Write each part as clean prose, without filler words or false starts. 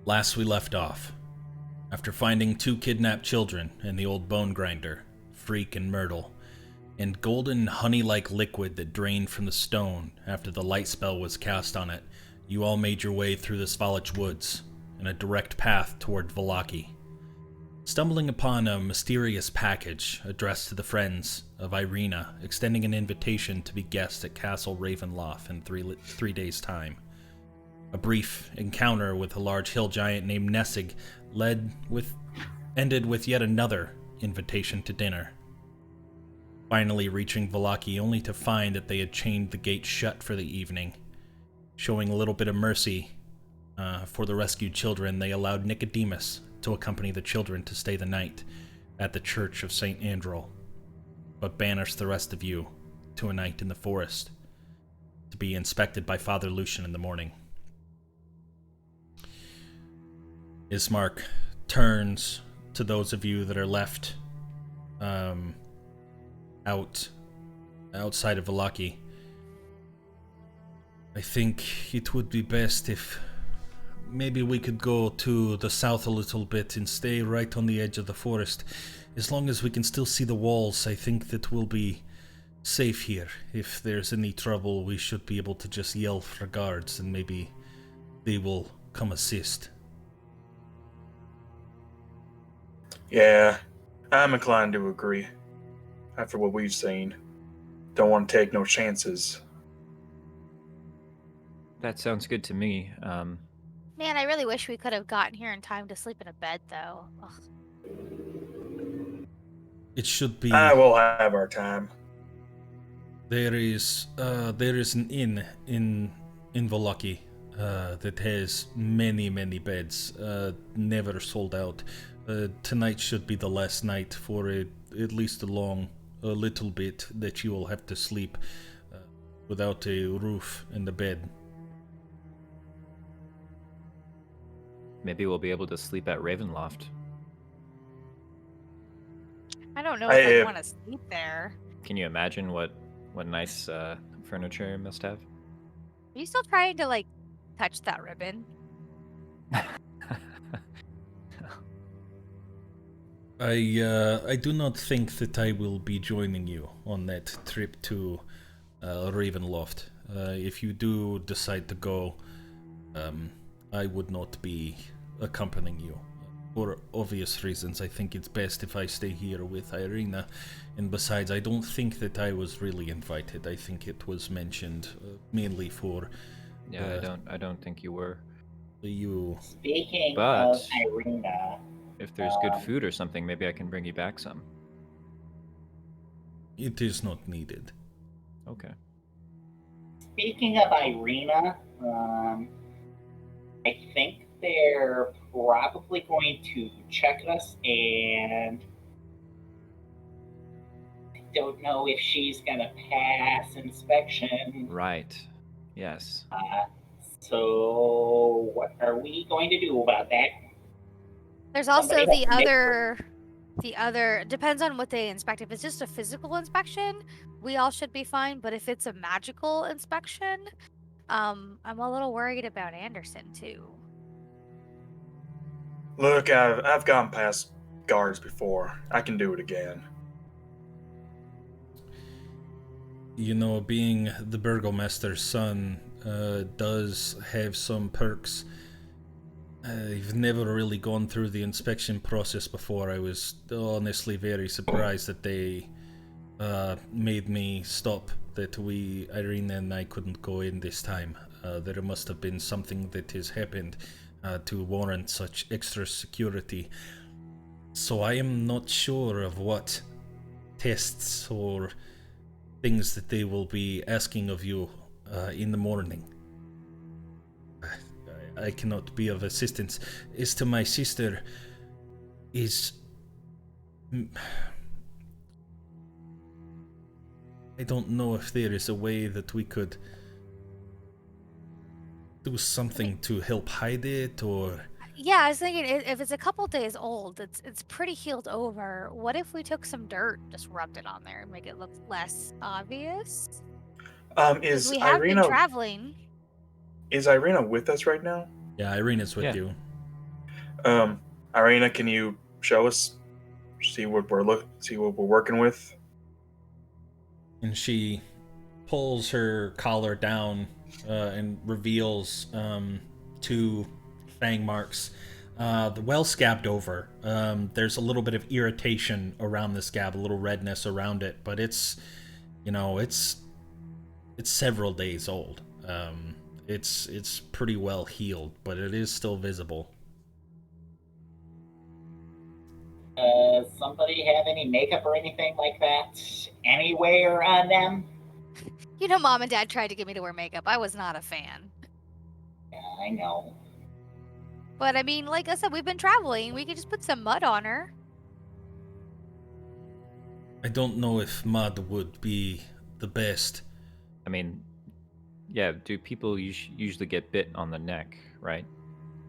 Last we left off, after finding 2 kidnapped children and the old bone grinder, Freak and Myrtle, and golden honey-like liquid that drained from the stone after the light spell was cast on it, you all made your way through the Svalach woods in a direct path toward Vallaki, stumbling upon a mysterious package addressed to the friends of Irina, extending an invitation to be guests at Castle Ravenloft in 3 days' time. A brief encounter with a large hill giant named Nessig ended with yet another invitation to dinner. Finally reaching Vallaki only to find that they had chained the gate shut for the evening. Showing a little bit of mercy for the rescued children, they allowed Nicodemus to accompany the children to stay the night at the Church of St. Andrew, but banished the rest of you to a night in the forest to be inspected by Father Lucian in the morning. Ismark turns to those of you that are left outside of Vallaki. I think it would be best if maybe we could go to the south a little bit and stay right on the edge of the forest. As long as we can still see the walls, I think that we'll be safe here. If there's any trouble, we should be able to just yell for guards and maybe they will come assist. Yeah, I'm inclined to agree. After what we've seen, don't want to take no chances. That sounds good to me. Man, I really wish we could have gotten here in time to sleep in a bed, though. Ugh. It should be. We'll have our time. There is an inn in Vallaki that has many beds, never sold out. Tonight should be the last night for at least a little bit that you will have to sleep without a roof and a bed. Maybe we'll be able to sleep at Ravenloft. I don't know if I want to sleep there. Can you imagine what nice furniture it must have? Are you still trying to, touch that ribbon? I do not think that I will be joining you on that trip to Ravenloft. If you do decide to go, I would not be accompanying you. For obvious reasons, I think it's best if I stay here with Irina. And besides, I don't think that I was really invited. I think it was mentioned mainly for... Yeah, I don't think you were. You... Speaking of Irina... If there's good food or something, maybe I can bring you back some. It is not needed. Okay. Speaking of Irina, I think they're probably going to check us, and I don't know if she's gonna pass inspection. Right. Yes. So what are we going to do about that? There's also the other, depends on what they inspect. If it's just a physical inspection, we all should be fine. But if it's a magical inspection, I'm a little worried about Anderson too. Look, I've gone past guards before. I can do it again. You know, being the Burgomaster's son does have some perks. I've never really gone through the inspection process before. I was honestly very surprised that they made me stop, that Irina and I couldn't go in this time. There must have been something that has happened to warrant such extra security. So I am not sure of what tests or things that they will be asking of you in the morning. I cannot be of assistance. As to my sister, I don't know if there is a way that we could do something to help hide it, or... Yeah, I was thinking if it's a couple days old, it's pretty healed over. What if we took some dirt, just rubbed it on there and make it look less obvious? We have been traveling. Is Irina with us right now? Yeah, Irina's with you. Irina, can you show us? See what we're working with. And she pulls her collar down and reveals two fang marks. The well scabbed over. There's a little bit of irritation around the scab, a little redness around it, but it's several days old. It's pretty well healed, but it is still visible. Does somebody have any makeup or anything like that anywhere on them? You know, Mom and Dad tried to get me to wear makeup. I was not a fan. Yeah, I know. But I mean, like I said, we've been traveling. We could just put some mud on her. I don't know if mud would be the best. I mean, yeah, do people usually get bit on the neck, right?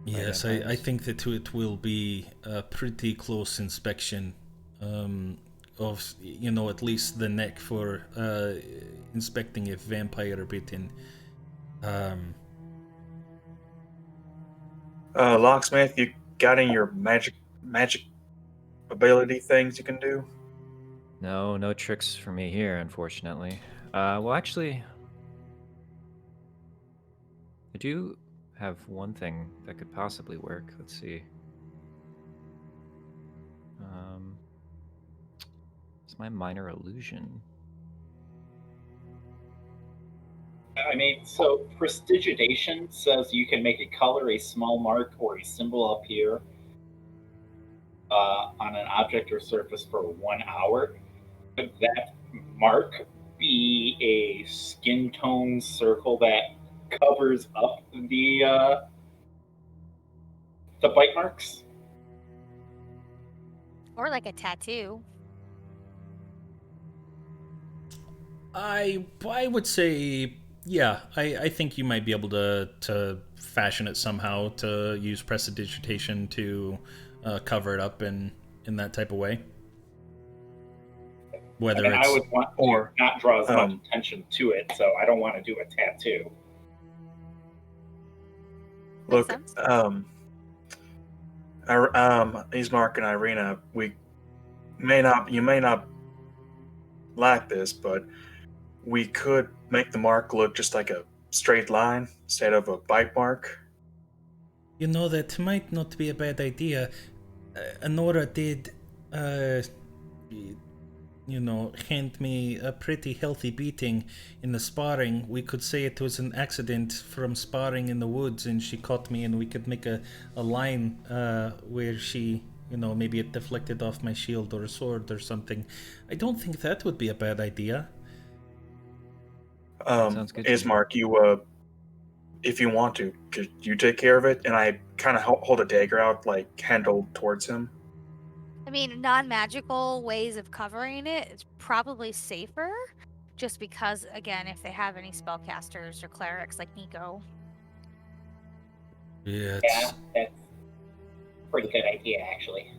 Yes, I think that it will be a pretty close inspection of, at least the neck for inspecting if vampire bitten. Locksmith, you got any your magic ability things you can do? No tricks for me here, unfortunately. Well, actually, I do have one thing that could possibly work. Let's see. It's my minor illusion. I mean, so prestidigitation says you can make a color, a small mark, or a symbol appear on an object or surface for 1 hour. Could that mark be a skin tone circle that covers up the bite marks? Or like a tattoo. I would say, yeah, I think you might be able to fashion it somehow, to use prestidigitation to cover it up in that type of way. Whether I would want to not draw as much attention to it, so I don't want to do a tattoo. Look, Ismark and Irina, you may not like this, but we could make the mark look just like a straight line instead of a bite mark. That might not be a bad idea. Anora did, hand me a pretty healthy beating in the sparring. We could say it was an accident from sparring in the woods, and she caught me, and we could make a line where she, maybe it deflected off my shield or a sword or something. I don't think that would be a bad idea. Sounds good. Ismark, you, if you want to, could you take care of it? And I kind of hold a dagger out, like handled towards him. I mean, non-magical ways of covering it is probably safer, just because, again, if they have any spellcasters or clerics like Nico. Yeah, that's a pretty good idea, actually.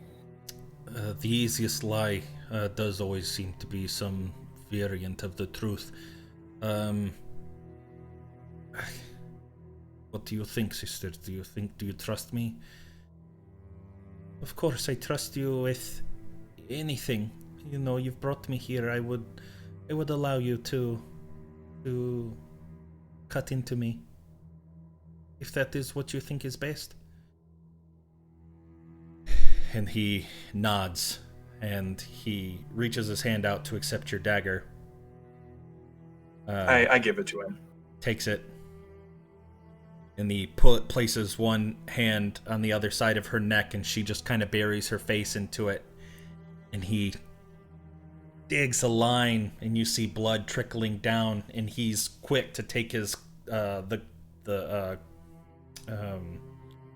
The easiest lie does always seem to be some variant of the truth. What do you think, sister? Do you trust me? Of course, I trust you with anything. You've brought me here. I would allow you to cut into me, if that is what you think is best. And he nods, and he reaches his hand out to accept your dagger. I give it to him. Takes it. And he places one hand on the other side of her neck, and she just kind of buries her face into it. And he digs a line, and you see blood trickling down. And he's quick to take his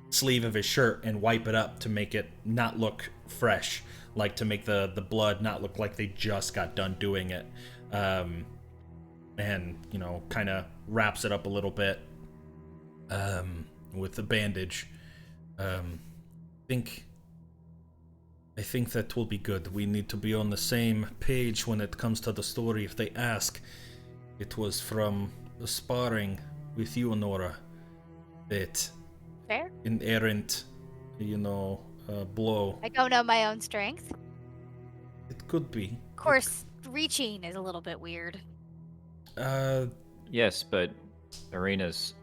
sleeve of his shirt and wipe it up to make it not look fresh, like to make the blood not look like they just got done doing it. And kind of wraps it up a little bit. With the bandage. I think that will be good. We need to be on the same page when it comes to the story. If they ask, it was from the sparring with you, Nora, that Fair? an errant blow. I don't know my own strength. It could be. Of course, reaching is a little bit weird. Yes, but Arena's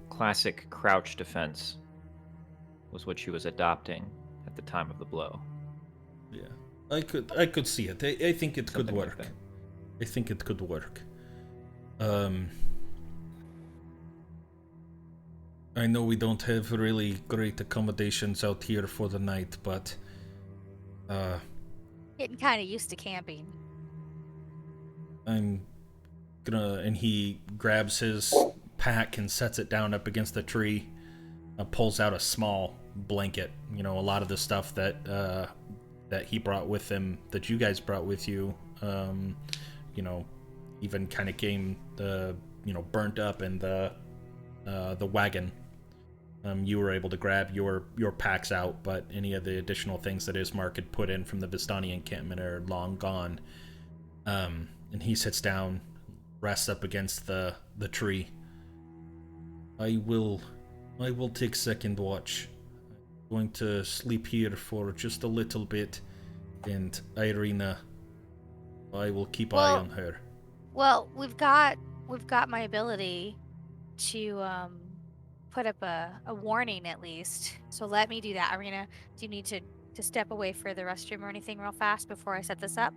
classic crouch defense was what she was adopting at the time of the blow. Yeah, I could see it. I think it could Something like work. that. I think it could work. I know we don't have really great accommodations out here for the night, but Getting kind of used to camping. I'm gonna. And he grabs his pack and sets it down up against the tree. Pulls out a small blanket. A lot of the stuff that that he brought with him, that you guys brought with you, even kind of came burnt up in the wagon. You were able to grab your packs out, but any of the additional things that Ismark had put in from the Vistani encampment are long gone. And he sits down, rests up against the tree. I will take second watch. I'm going to sleep here for just a little bit, and Irina, I will keep eye on her. Well, we've got my ability to put up a warning at least. So let me do that. Irina, do you need to step away for the restroom or anything real fast before I set this up?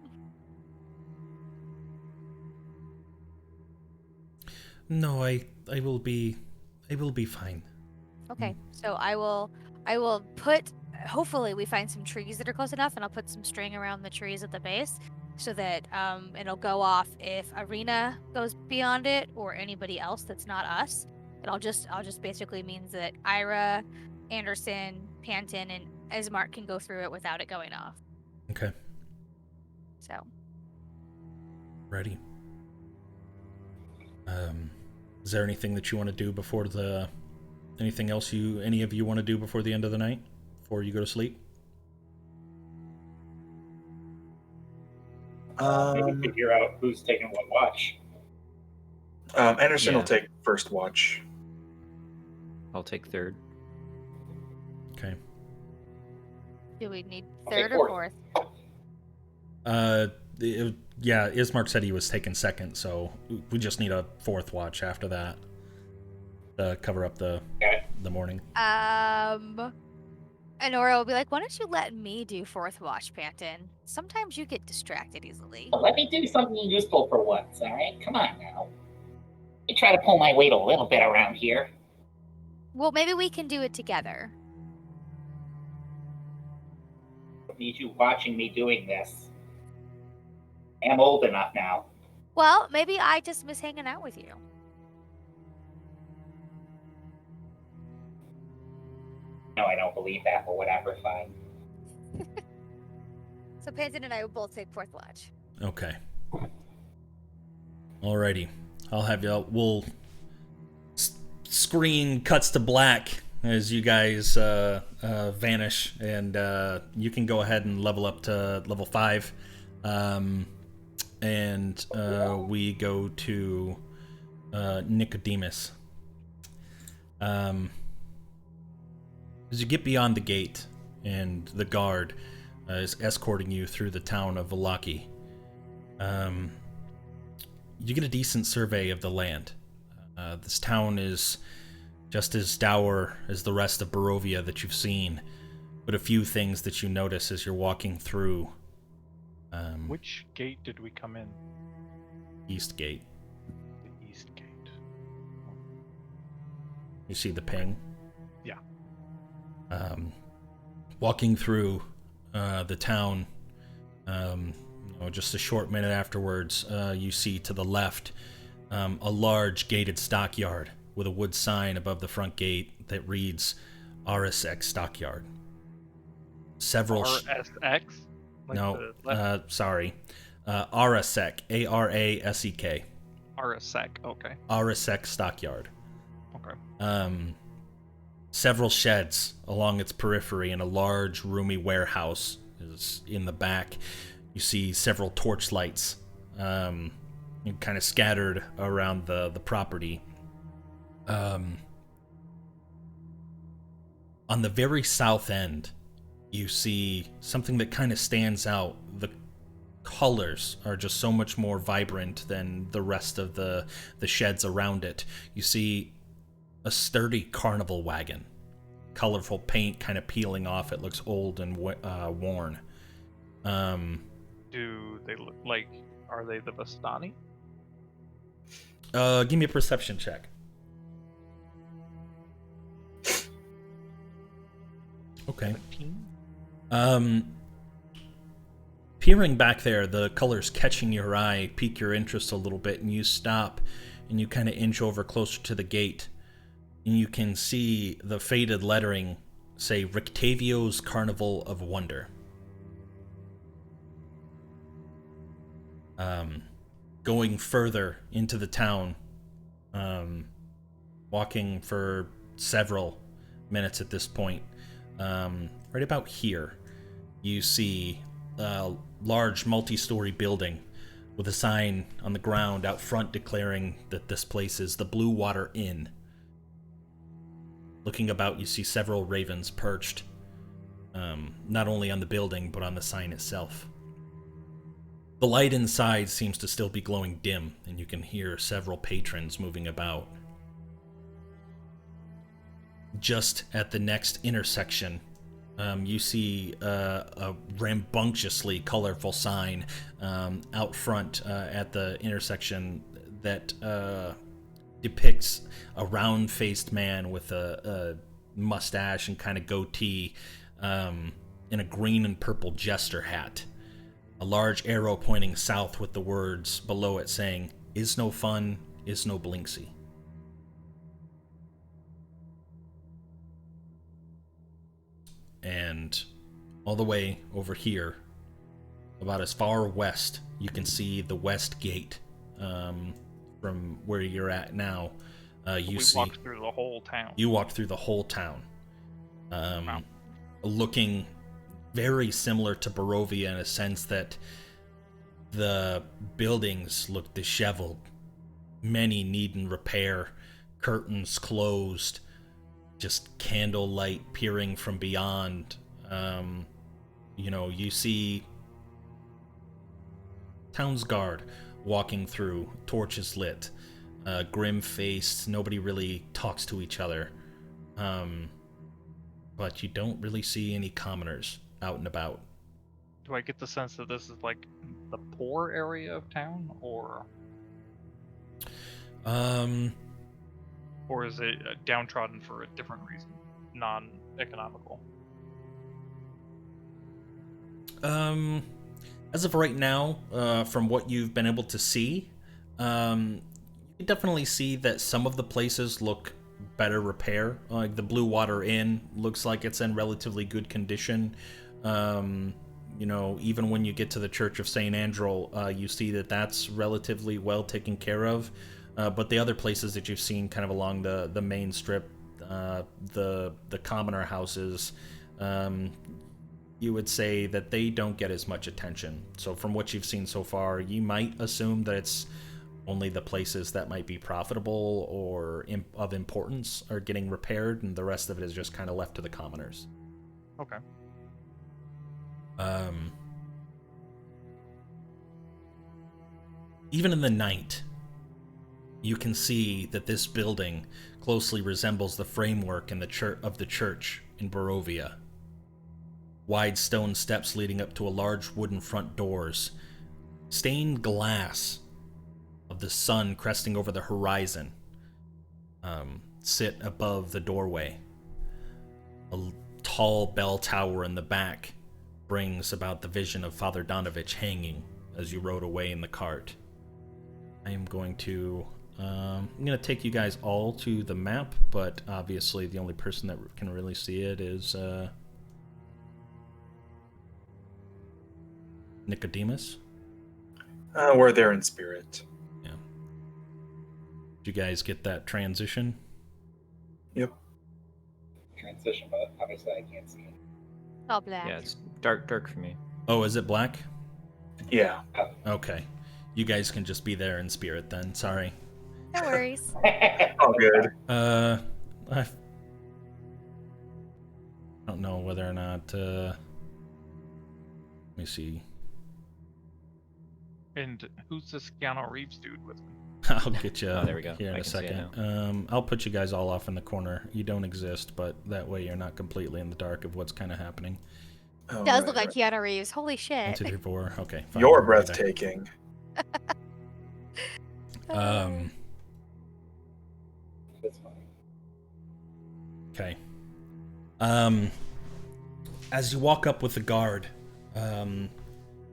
No, I will be fine. Okay, so I will put. Hopefully, we find some trees that are close enough, and I'll put some string around the trees at the base, so that it'll go off if Arena goes beyond it or anybody else that's not us. I'll just basically means that Ira, Anderson, Panton, and Ismark can go through it without it going off. Okay. So. Ready. Is there anything that you want to do before anything else any of you want to do before the end of the night? Before you go to sleep? Maybe figure out who's taking what watch. Anderson will Yeah. take first watch. I'll take third. Okay. Do we need I'll take third or fourth. fourth? Yeah, Ismark said he was taking second, so we just need a fourth watch after that to cover up the morning. Honora will be like, why don't you let me do fourth watch, Panton? Sometimes you get distracted easily. Let me do something useful for once, alright? Come on now. I try to pull my weight a little bit around here. Well, maybe we can do it together. I need you watching me doing this. I'm old enough now. Well, maybe I just miss hanging out with you. No, I don't believe that, but whatever, fine. So Panton and I will both take fourth watch. Okay. Alrighty. I'll have you. We'll screen cuts to black as you guys vanish, and you can go ahead and level up to level 5. And we go to Nicodemus. As you get beyond the gate, and the guard is escorting you through the town of Vallaki, you get a decent survey of the land. This town is just as dour as the rest of Barovia that you've seen, but a few things that you notice as you're walking through. Which gate did we come in? East Gate. The East Gate. You see the ping? Yeah. Walking through the town, just a short minute afterwards, you see to the left a large gated stockyard with a wood sign above the front gate that reads Arasek Stockyard. Several... RSX? Like No, the left- sorry. Arasek. Arasek. RSX, okay. Arasek Stockyard. Okay. Several sheds along its periphery and a large, roomy warehouse is in the back. You see several torchlights kind of scattered around the property. On the very south end, you see something that kind of stands out. The colors are just so much more vibrant than the rest of the sheds around it. You see a sturdy carnival wagon. Colorful paint kind of peeling off. It looks old and worn. Do they look like? Are they the Vistani? Give me a perception check. Okay. 17? Peering back there, the colors catching your eye pique your interest a little bit, and you stop and you kind of inch over closer to the gate, and you can see the faded lettering say Rictavio's Carnival of Wonder. Going further into the town, walking for several minutes at this point, right about here, you see a large multi-story building with a sign on the ground out front declaring that this place is the Blue Water Inn. Looking about, you see several ravens perched, not only on the building, but on the sign itself. The light inside seems to still be glowing dim, and you can hear several patrons moving about. Just at the next intersection, you see a rambunctiously colorful sign out front at the intersection that depicts a round-faced man with a mustache and kind of goatee in a green and purple jester hat. A large arrow pointing south with the words below it saying, "Is no fun, is no Blinksy." And all the way over here, about as far west, you can see the west gate from where you're at now. You walked through the whole town. You walked through the whole town. Looking very similar to Barovia in a sense that the buildings look disheveled. Many needing repair, curtains closed, just candlelight peering from beyond. You see town's guard walking through, torches lit, grim-faced, nobody really talks to each other. But you don't really see any commoners out and about. Do I get the sense that this is like the poor area of town, or is it downtrodden for a different reason, non-economical? As of right now, from what you've been able to see, you can definitely see that some of the places look better repair. Like the Blue Water Inn looks like it's in relatively good condition. Even when you get to the Church of St. Andrew, you see that that's relatively well taken care of. But the other places that you've seen kind of along the main strip, the commoner houses, you would say that they don't get as much attention. So from what you've seen so far, you might assume that it's only the places that might be profitable or of importance are getting repaired, and the rest of it is just kind of left to the commoners. Okay. Even in the night, you can see that this building closely resembles the framework in the church in Barovia. Wide stone steps leading up to a large wooden front doors. Stained glass of the sun cresting over the horizon sit above the doorway. A tall bell tower in the back brings about the vision of Father Donovich hanging as you rode away in the cart. I am going to take you guys all to the map, but obviously the only person that can really see it is Nicodemus. We're there in spirit. Yeah. Did you guys get that transition? Yep. Transition, but obviously I can't see it. All black. Yeah, it's dark for me. Oh, is it black? Yeah. Okay. You guys can just be there in spirit then. Sorry. No worries. All good. know whether or not. Let me see. And who's this Keanu Reeves dude with me? I'll get you there we go. here in I a can see it second. I'll put you guys all off in the corner. You don't exist, but that way you're not completely in the dark of what's kind of happening. All Does right, look like right. Keanu Reeves. Holy shit. 1, 2, 3, 4. Okay, fine. You're I'll be there. breathtaking. That's funny. Okay. As you walk up with the guard,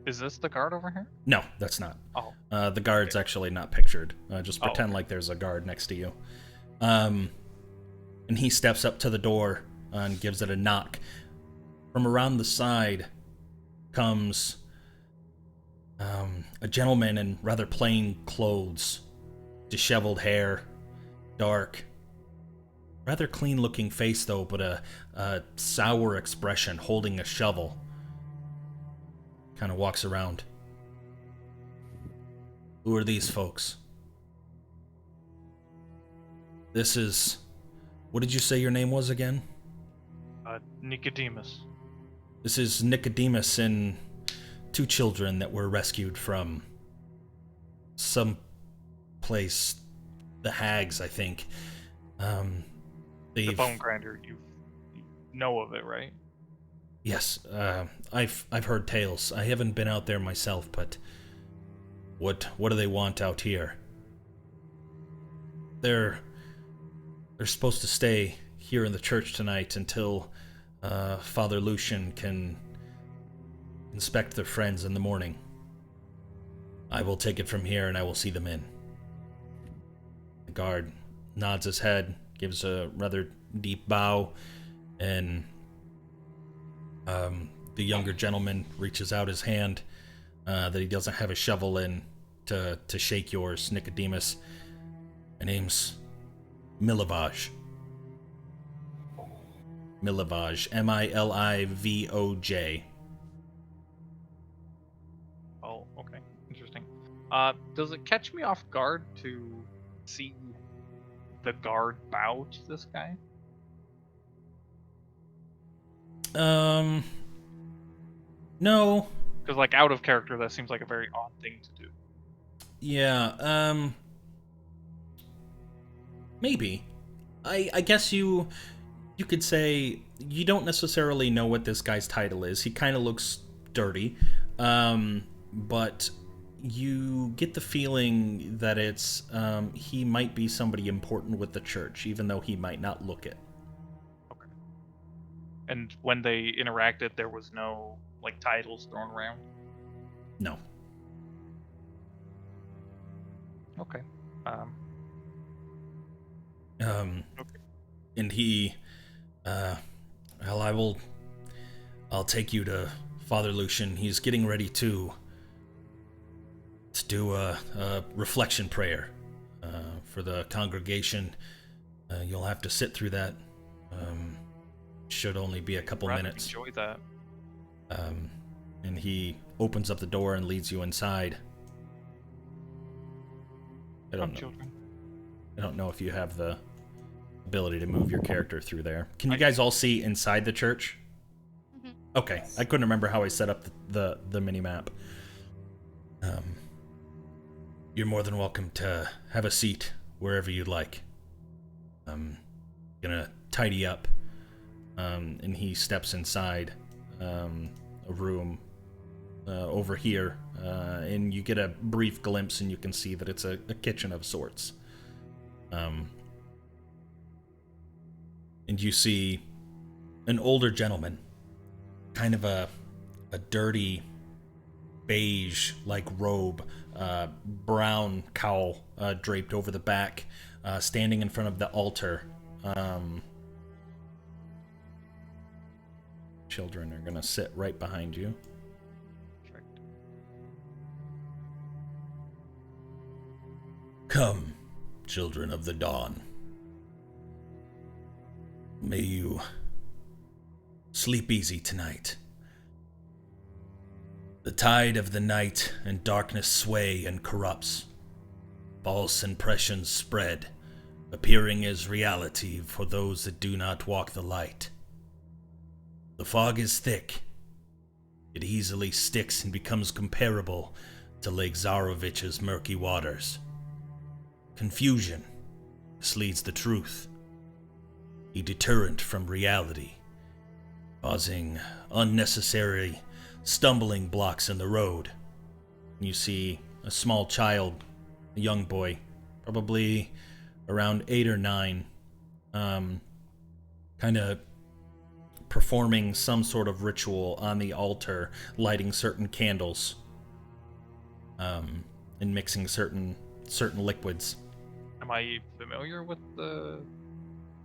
Is this the guard over here? no, that's not. Oh. The guard's actually not pictured. Just Oh, pretend okay. like there's a guard next to you. And he steps up to the door and gives it a knock. From around the side comes a gentleman in rather plain clothes, disheveled hair, dark, rather clean-looking face though, but a sour expression, holding a shovel. Kind of walks around. Who are these folks? This is... What did you say your name was again? Nicodemus. This is Nicodemus and 2 children that were rescued from some place, the Hags, I think. The They've... bone grinder. You know of it, right? Yes, I've heard tales. I haven't been out there myself, but what do they want out here? They're supposed to stay here in the church tonight until Father Lucian can inspect their friends in the morning. I will take it from here and I will see them in. The guard nods his head, gives a rather deep bow, and the younger gentleman reaches out his hand that he doesn't have a shovel in to shake yours, Nicodemus. My name's Milivoj. Milivoj. Milivoj. Oh, okay. Interesting. Does it catch me off guard to see the guard bow to this guy? No. Because, like, out of character, that seems like a very odd thing to do. Yeah, maybe. I guess you could say you don't necessarily know what this guy's title is. He kind of looks dirty, but you get the feeling that it's he might be somebody important with the church, even though he might not look it. Okay. And when they interacted, there was no, like, titles thrown around? No. Okay. Okay. And he, well, I'll take you to Father Lucian. He's getting ready to do a reflection prayer for the congregation. You'll have to sit through that. Should only be a couple Rather minutes. Enjoy that. And he opens up the door and leads you inside. I don't know if you have the ability to move your character through there. Can you guys all see inside the church? Mhm. Okay, I couldn't remember how I set up the mini map. You're more than welcome to have a seat wherever you'd like. I'm gonna tidy up. And he steps inside a room over here, and you get a brief glimpse, and you can see that it's a kitchen of sorts. And you see an older gentleman, kind of a dirty beige-like robe, brown cowl draped over the back, standing in front of the altar. Children are gonna sit right behind you. Come, children of the dawn. May you sleep easy tonight. The tide of the night and darkness sway and corrupts. False impressions spread, appearing as reality for those that do not walk the light. The fog is thick. It easily sticks and becomes comparable to Lake Zarovich's murky waters. Confusion misleads the truth, a deterrent from reality, causing unnecessary stumbling blocks in the road. You see a small child, a young boy, probably around 8 or 9, kind of performing some sort of ritual on the altar, lighting certain candles, and mixing certain liquids. Am I familiar with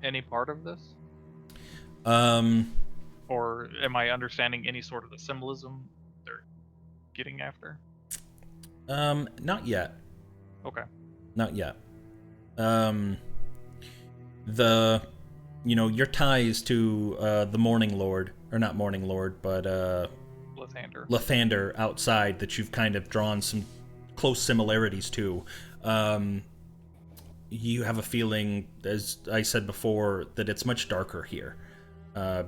any part of this? Or am I understanding any sort of the symbolism they're getting after? Not yet. Okay. Not yet. Your ties to the Morning Lord, or not Morning Lord, but Lathander outside that you've kind of drawn some close similarities to. You have a feeling, as I said before, that it's much darker here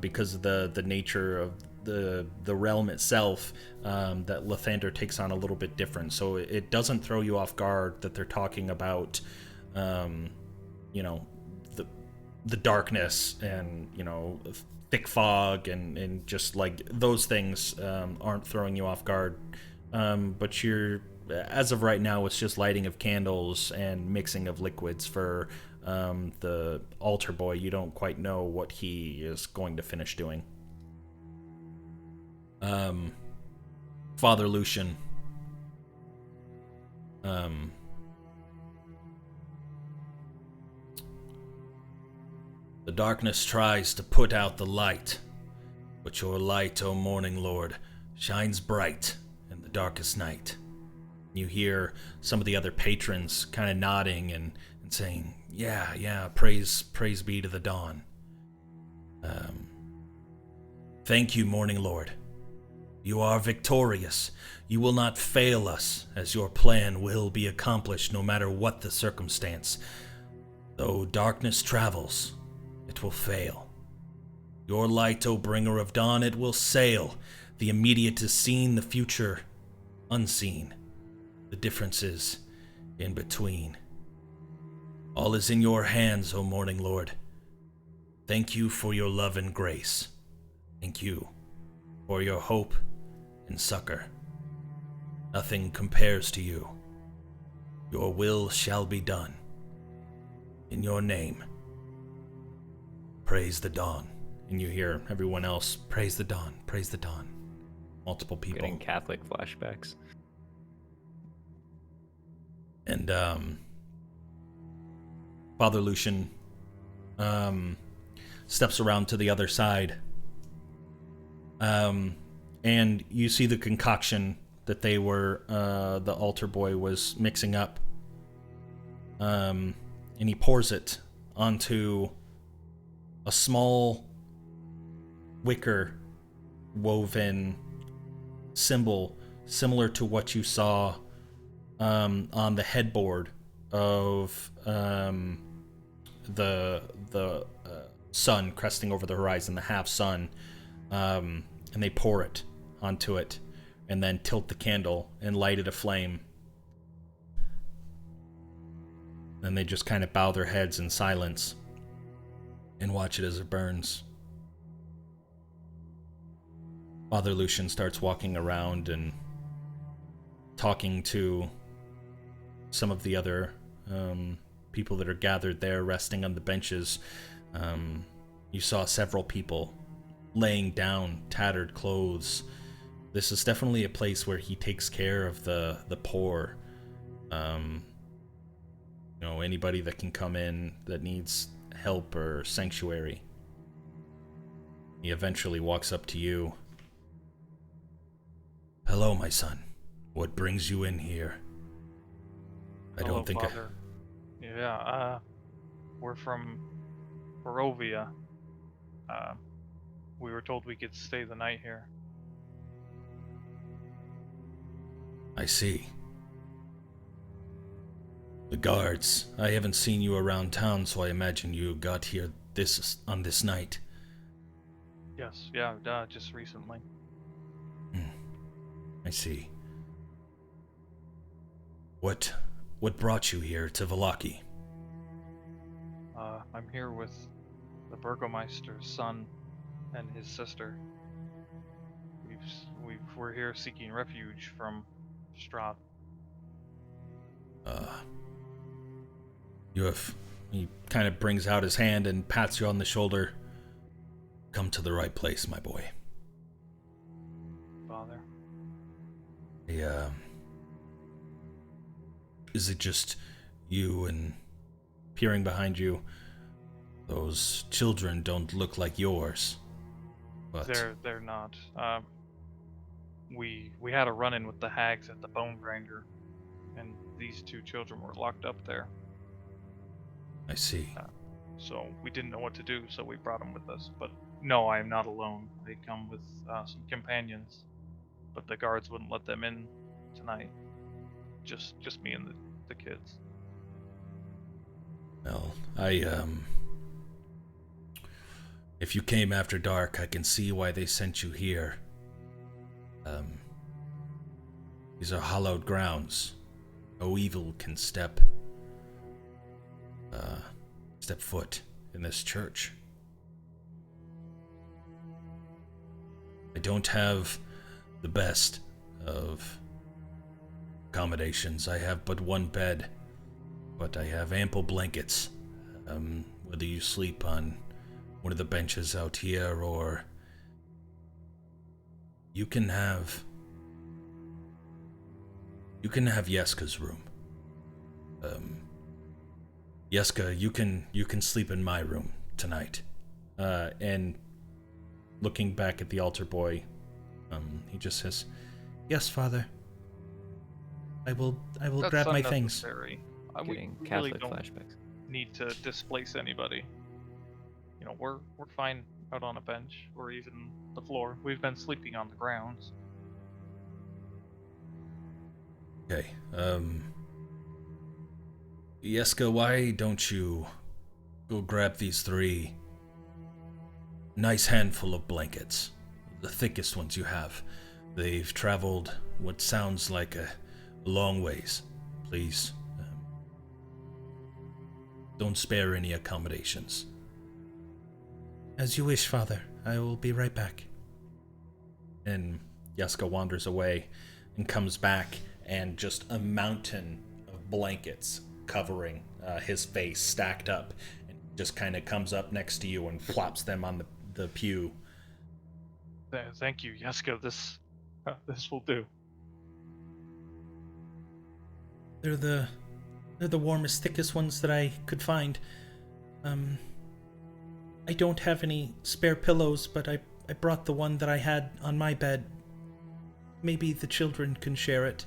because of the nature of the realm itself. That Lathander takes on a little bit different, so it doesn't throw you off guard that they're talking about, the darkness and thick fog and just like those things aren't throwing you off guard. But you're, as of right now, it's just lighting of candles and mixing of liquids for the altar boy. You don't quite know what he is going to finish doing. Father Lucian, the darkness tries to put out the light, but your light, O Morning Lord, shines bright in the darkest night. You hear some of the other patrons kind of nodding and saying, yeah, praise be to the dawn. Thank you, Morning Lord. You are victorious. You will not fail us, as your plan will be accomplished no matter what the circumstance. Though darkness travels, it will fail. Your light, O bringer of dawn, it will sail. The immediate is seen, the future unseen. The differences in between. All is in your hands, O Morning Lord. Thank you for your love and grace. Thank you for your hope and succor. Nothing compares to you. Your will shall be done. In your name. Praise the dawn. And you hear everyone else, praise the dawn, praise the dawn. Multiple people. Getting Catholic flashbacks. And Father Lucian steps around to the other side. And you see the concoction that they were, the altar boy was mixing up. And he pours it onto a small wicker woven symbol similar to what you saw on the headboard of the sun cresting over the horizon, the half sun, and they pour it onto it and then tilt the candle and light it aflame. Then they just kind of bow their heads in silence and watch it as it burns. Father Lucian starts walking around and talking to some of the other people that are gathered there, resting on the benches. You saw several people laying down tattered clothes. This is definitely a place where he takes care of the poor. Anybody that can come in that needs help or sanctuary. He eventually walks up to you. Hello, my son. What brings you in here? Hello, Father. Yeah, we're from Barovia. We were told we could stay the night here. I see. The guards. I haven't seen you around town, so I imagine you got here on this night. Yes, yeah, just recently. I see. What brought you here to Vallaki? I'm here with the Burgomeister's son and his sister. We're here seeking refuge from Strahd. He kind of brings out his hand and pats you on the shoulder. Come to the right place, my boy. Father. Is it just you? And peering behind you, those children don't look like yours. But They're not. We had a run-in with the hags at the bone grinder, and these two children were locked up there. I see. So we didn't know what to do, so we brought them with us. But no, I am not alone. I come with some companions, but the guards wouldn't let them in tonight. Just me and the kids. Well, if you came after dark, I can see why they sent you here. These are hallowed grounds. No evil can step foot in this church. I don't have the best of accommodations. I have but one bed, but I have ample blankets. Whether you sleep on one of the benches out here, or you can have Yeska's room. Yeska, you can sleep in my room tonight. And looking back at the altar boy, he just says, "Yes, Father. I will That's grab my things." unnecessary. We Getting really Catholic don't flashbacks. need to displace anybody. You know, we're fine out on a bench or even the floor. We've been sleeping on the grounds. Okay. Yeska, why don't you go grab these 3 nice handful of blankets, the thickest ones you have. They've traveled what sounds like a long ways. Please, don't spare any accommodations. As you wish, Father. I will be right back. And Yeska wanders away and comes back, and just a mountain of blankets covering his face, stacked up, and just kind of comes up next to you and flops them on the pew. Thank you, Yeska. This will do. They're the warmest, thickest ones that I could find. I don't have any spare pillows, but I brought the one that I had on my bed. Maybe the children can share it.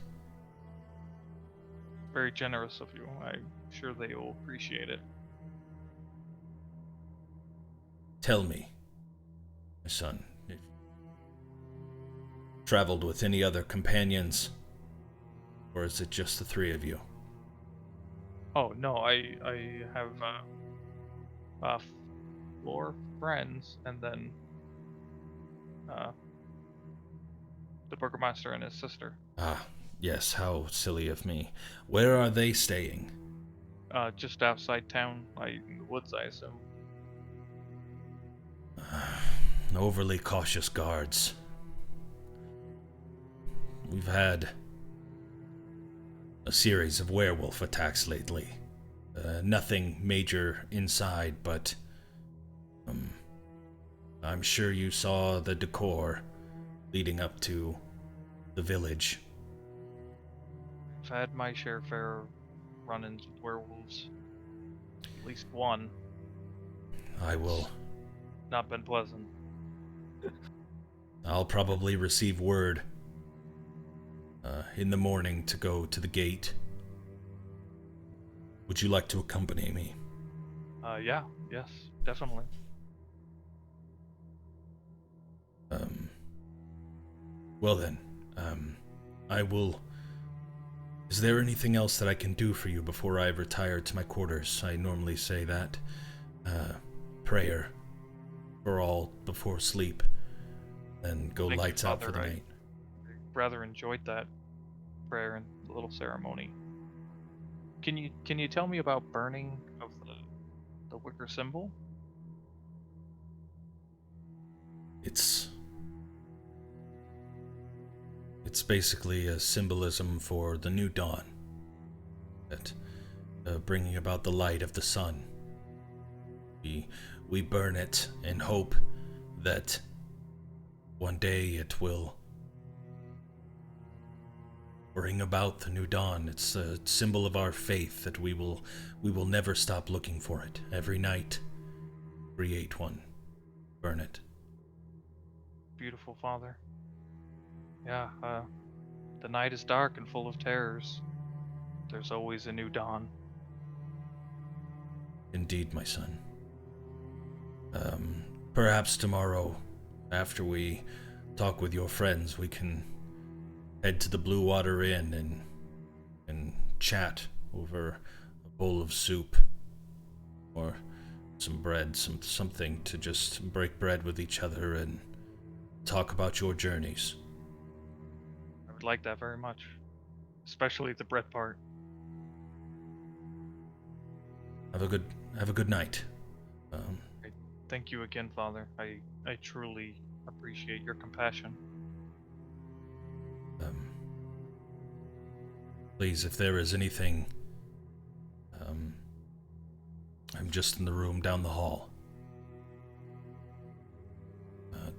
Very generous of you. I'm sure they will appreciate it. Tell me, my son, if you traveled with any other companions, or is it just the 3 of you? Oh no, I have 4 friends, and then the Burgomaster and his sister. Ah, yes, how silly of me. Where are they staying? Just outside town, in the woods, I assume. Overly cautious guards. We've had a series of werewolf attacks lately. Nothing major inside, but I'm sure you saw the decor leading up to the village. I've had my share fair run-ins with werewolves. At least one. I will. Not been pleasant. I'll probably receive word in the morning to go to the gate. Would you like to accompany me? Yeah, yes, definitely. Well then, I will... Is there anything else that I can do for you before I retire to my quarters? I normally say that. Prayer. for all before sleep, and go Thank you, lights out for the Father. night. I rather enjoyed that prayer and the little ceremony. Can you tell me about burning of the wicker symbol? It's basically a symbolism for the new dawn, that bringing about the light of the sun. We burn it in hope that one day it will bring about the new dawn. It's a symbol of our faith that we will never stop looking for it. Every night, create one, burn it. Beautiful, Father. Yeah, the night is dark and full of terrors. There's always a new dawn. Indeed, my son. Perhaps tomorrow, after we talk with your friends, we can head to the Blue Water Inn and chat over a bowl of soup or some bread, something to just break bread with each other and talk about your journeys. I would like that very much, especially the bread part. Have a good night. Thank you again, Father. I truly appreciate your compassion. Please, if there is anything, I'm just in the room down the hall.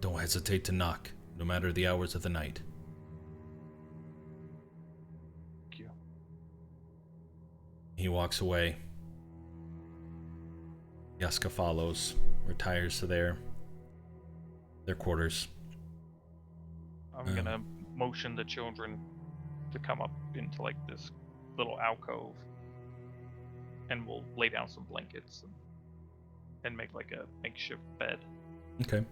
Don't hesitate to knock, no matter the hours of the night. Thank you. He walks away. Yaska follows, retires to their quarters. I'm gonna motion the children to come up into like this little alcove, and we'll lay down some blankets and make like a makeshift bed. Okay.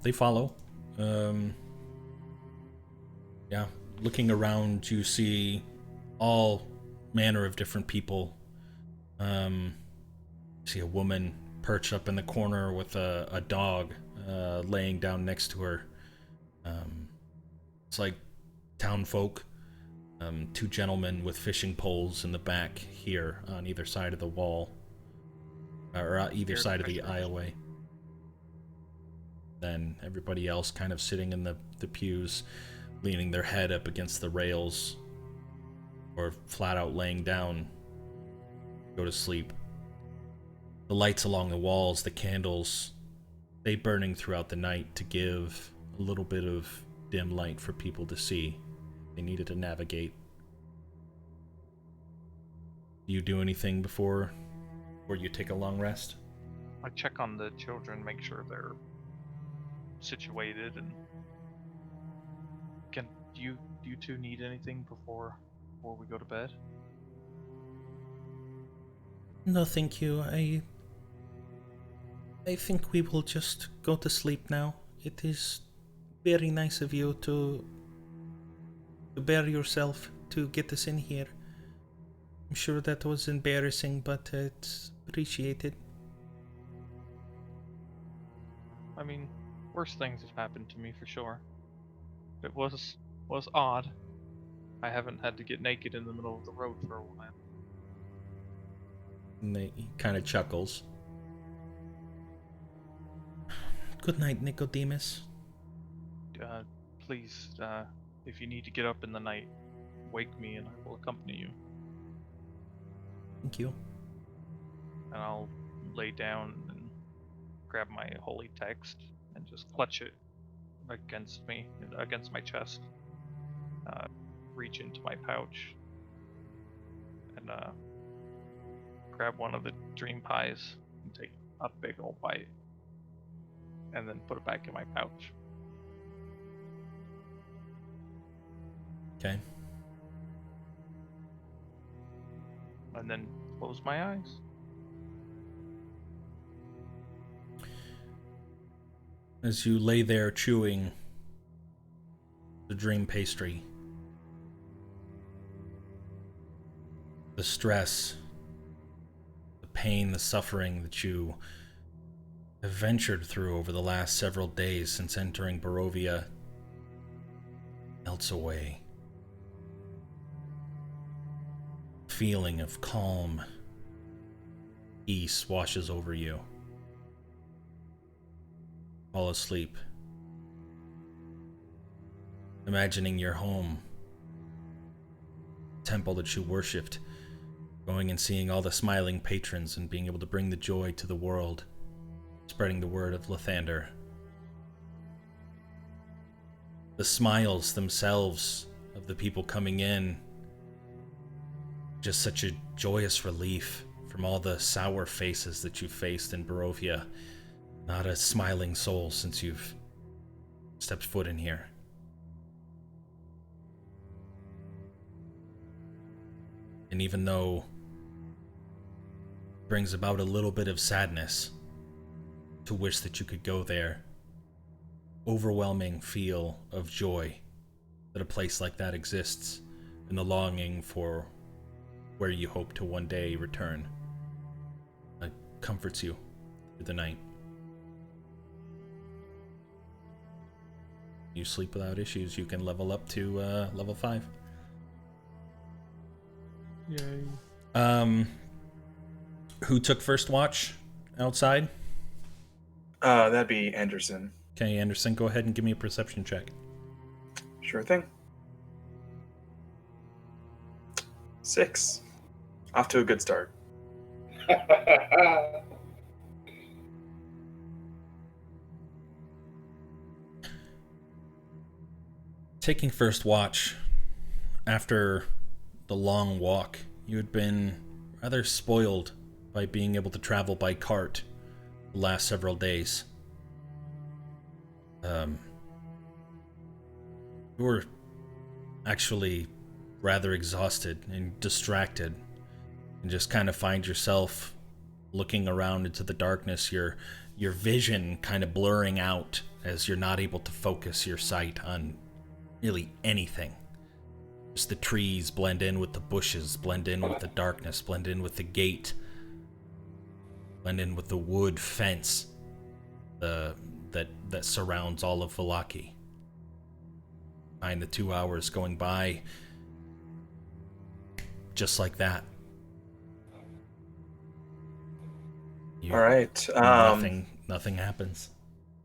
They follow. Yeah, looking around, you see all manner of different people. See a woman perched up in the corner with a dog laying down next to her. It's like town folk. Two gentlemen with fishing poles in the back here on either side of the wall, or either side of the aisleway. Then everybody else kind of sitting in the pews, leaning their head up against the rails, or flat out laying down, go to sleep. The lights along the walls, the candles, they burning throughout the night to give a little bit of dim light for people to see. They needed to navigate. Do you do anything before you take a long rest? I check on the children, make sure they're situated, and do you two need anything before we go to bed? No, thank you. I think we will just go to sleep now. It is very nice of you to bear yourself to get us in here. I'm sure that was embarrassing, but it's appreciated. I mean, worse things have happened to me for sure. It was odd. I haven't had to get naked in the middle of the road for a while. And he kind of chuckles. Good night, Nicodemus. Please, if you need to get up in the night, wake me and I will accompany you. Thank you. And I'll lay down and grab my holy text and just clutch it against my chest. Reach into my pouch and grab one of the dream pies and take a big old bite, and then put it back in my pouch. Okay. And then close my eyes. As you lay there chewing the dream pastry, the stress, the pain, the suffering that you have ventured through over the last several days since entering Barovia melts away. Feeling of calm, peace washes over you. Fall asleep, imagining your home, temple that you worshipped, going and seeing all the smiling patrons and being able to bring the joy to the world, spreading the word of Lathander. The smiles themselves of the people coming in, just such a joyous relief from all the sour faces that you've faced in Barovia. Not a smiling soul since you've stepped foot in here. And even though it brings about a little bit of sadness to wish that you could go there, overwhelming feel of joy that a place like that exists, and the longing for where you hope to one day return comforts you through the night. You sleep without issues. You can level up to level 5. Yay. Who took first watch outside? That'd be Anderson. Okay, Anderson, go ahead and give me a perception check. Sure thing. 6. Off to a good start. Taking first watch, after the long walk, you had been rather spoiled by being able to travel by cart the last several days. You were actually rather exhausted and distracted, and just kind of find yourself looking around into the darkness, your vision kind of blurring out as you're not able to focus your sight on really anything. Just the trees blend in with the bushes, blend in with the darkness, blend in with the gate, blend in with the wood fence that surrounds all of Vallaki. Find the 2 hours going by just like that. All right. Nothing happens.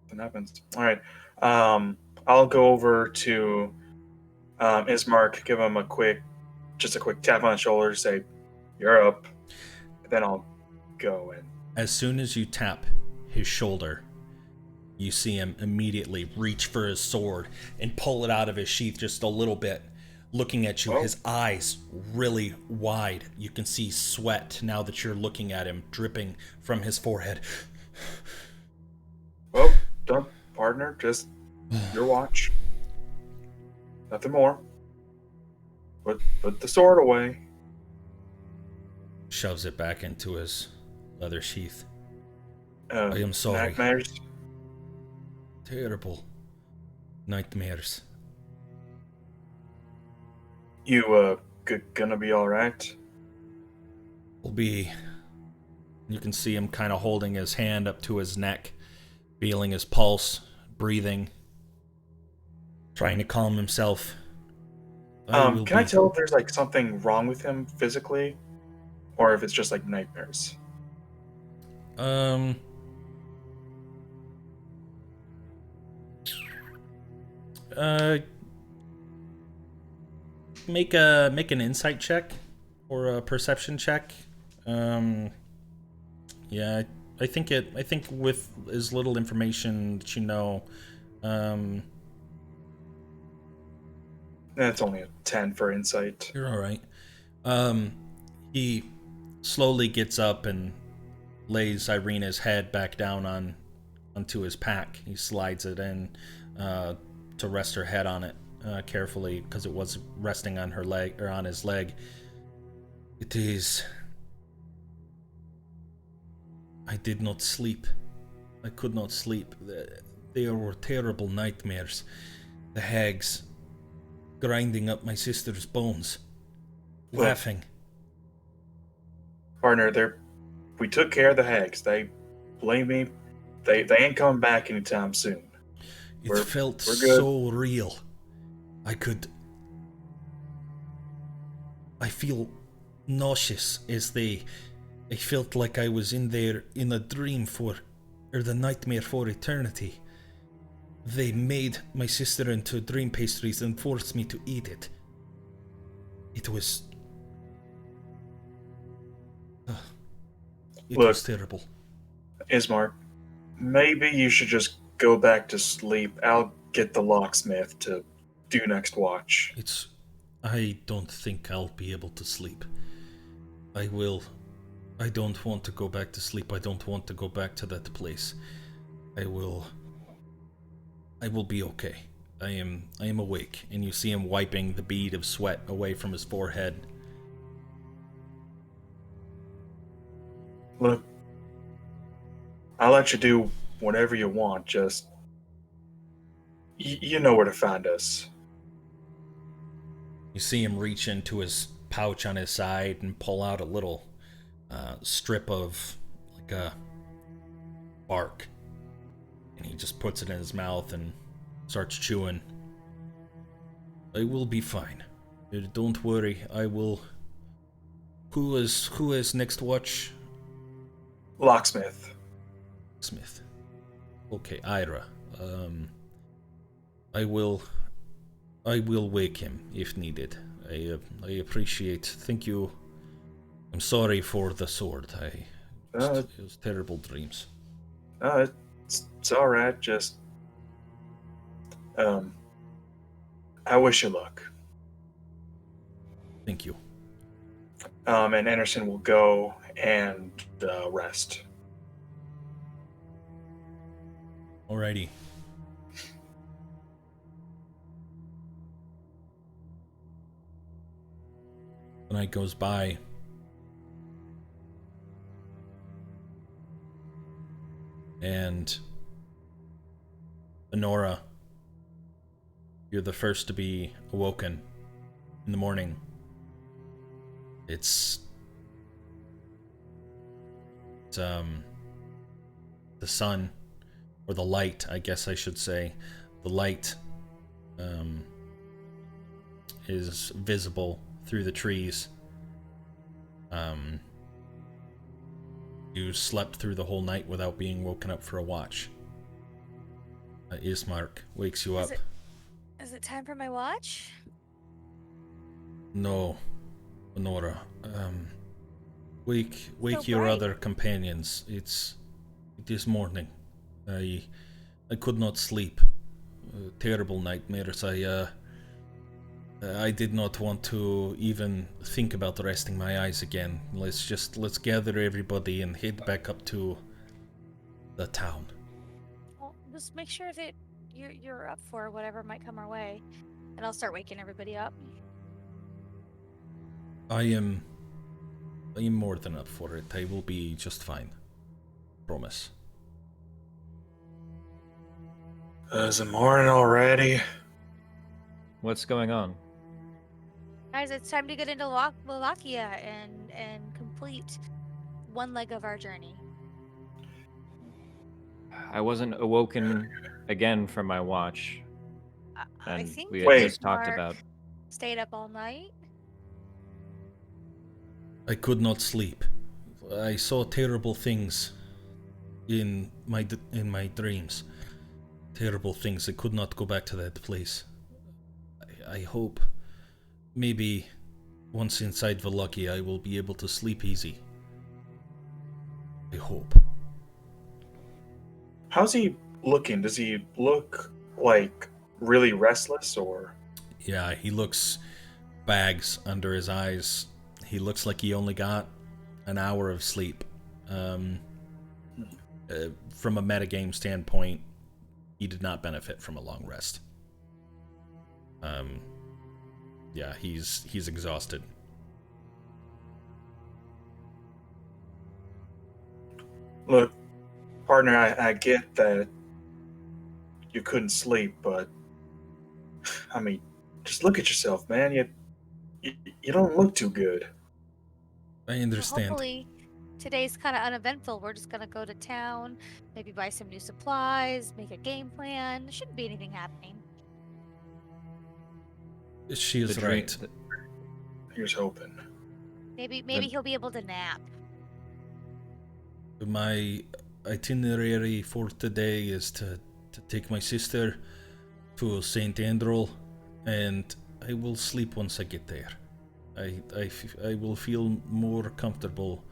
Nothing happens. All right. I'll go over to Ismark, give him a quick tap on the shoulder, say, "You're up." Then I'll go in. As soon as you tap his shoulder, you see him immediately reach for his sword and pull it out of his sheath just a little bit, looking at you, his eyes really wide. You can see sweat now that you're looking at him dripping from his forehead. Well, done, partner. Just your watch. Nothing more. Put the sword away. Shoves it back into his leather sheath. I am sorry. Nightmares? Terrible nightmares. You, gonna be alright? Will be. You can see him kind of holding his hand up to his neck, feeling his pulse, breathing, trying to calm himself. Can I tell if there's, like, something wrong with him physically? Or if it's just, like, nightmares? Make an insight check or a perception check. Yeah, I think with as little information that you know, That's only a 10 for insight. you're all right. He slowly gets up and lays Irina's head back down onto his pack. He slides it in to rest her head on it carefully, because it was resting on her leg, or on his leg. It is. I did not sleep. I could not sleep. There were terrible nightmares. The hags grinding up my sister's bones, laughing. Partner, we took care of the hags. They blame me They ain't coming back anytime soon. It We're- felt we're good. so real. I feel nauseous as I felt like I was in there in a dream or the nightmare for eternity. They made my sister into dream pastries and forced me to eat it. It was... it Look. was terrible. Ismark, maybe you should just go back to sleep. I'll get the locksmith to do next watch. I don't think I'll be able to sleep. I don't want to go back to sleep. I don't want to go back to that place. I will be okay. I am awake, and you see him wiping the bead of sweat away from his forehead. Look, I'll let you do whatever you want, just... you know where to find us. You see him reach into his pouch on his side and pull out a little strip of like a bark, and he just puts it in his mouth and starts chewing. I will be fine. Don't worry. I will. Who is next watch? Locksmith. Smith. Okay, Ira. I will wake him if needed. I appreciate. Thank you. I'm sorry for the sword. It was terrible dreams. It's all right. Just I wish you luck. Thank you. And Anderson will go and rest. Alrighty. The night goes by. And Honora, you're the first to be awoken in the morning. It's the sun, or the light, I guess I should say. The light is visible through the trees. You slept through the whole night without being woken up for a watch. Ismark wakes you up. Is it time for my watch? No, Honora. Wake So your bright. other companions. It is morning. I could not sleep. Terrible nightmares. I did not want to even think about resting my eyes again. Let's gather everybody and head back up to the town. Well, just make sure that you're up for whatever might come our way, and I'll start waking everybody up. I am more than up for it. I will be just fine. Promise. Is it morning already? What's going on? Guys, it's time to get into Vallaki and complete one leg of our journey. I wasn't awoken again from my watch, I and think we Wait. had just talked Mark about. stayed up all night. I could not sleep. I saw terrible things in my dreams. Terrible things. I could not go back to that place. I hope maybe once inside Vallaki I will be able to sleep easy. I hope. How's he looking? Does he look like really restless or? Yeah, he looks bags under his eyes. He looks like he only got an hour of sleep. From a metagame standpoint, he did not benefit from a long rest. Yeah, he's exhausted. Look, partner, I get that you couldn't sleep, but I mean, just look at yourself, man. You don't look too good. I Well, understand. hopefully, today's kind of uneventful. We're just gonna go to town, maybe buy some new supplies, make a game plan. There shouldn't be anything happening. She is The dream- right. Here's hoping. Maybe he'll be able to nap. My itinerary for today is to take my sister to St. Andrew, and I will sleep once I get there. I will feel more comfortable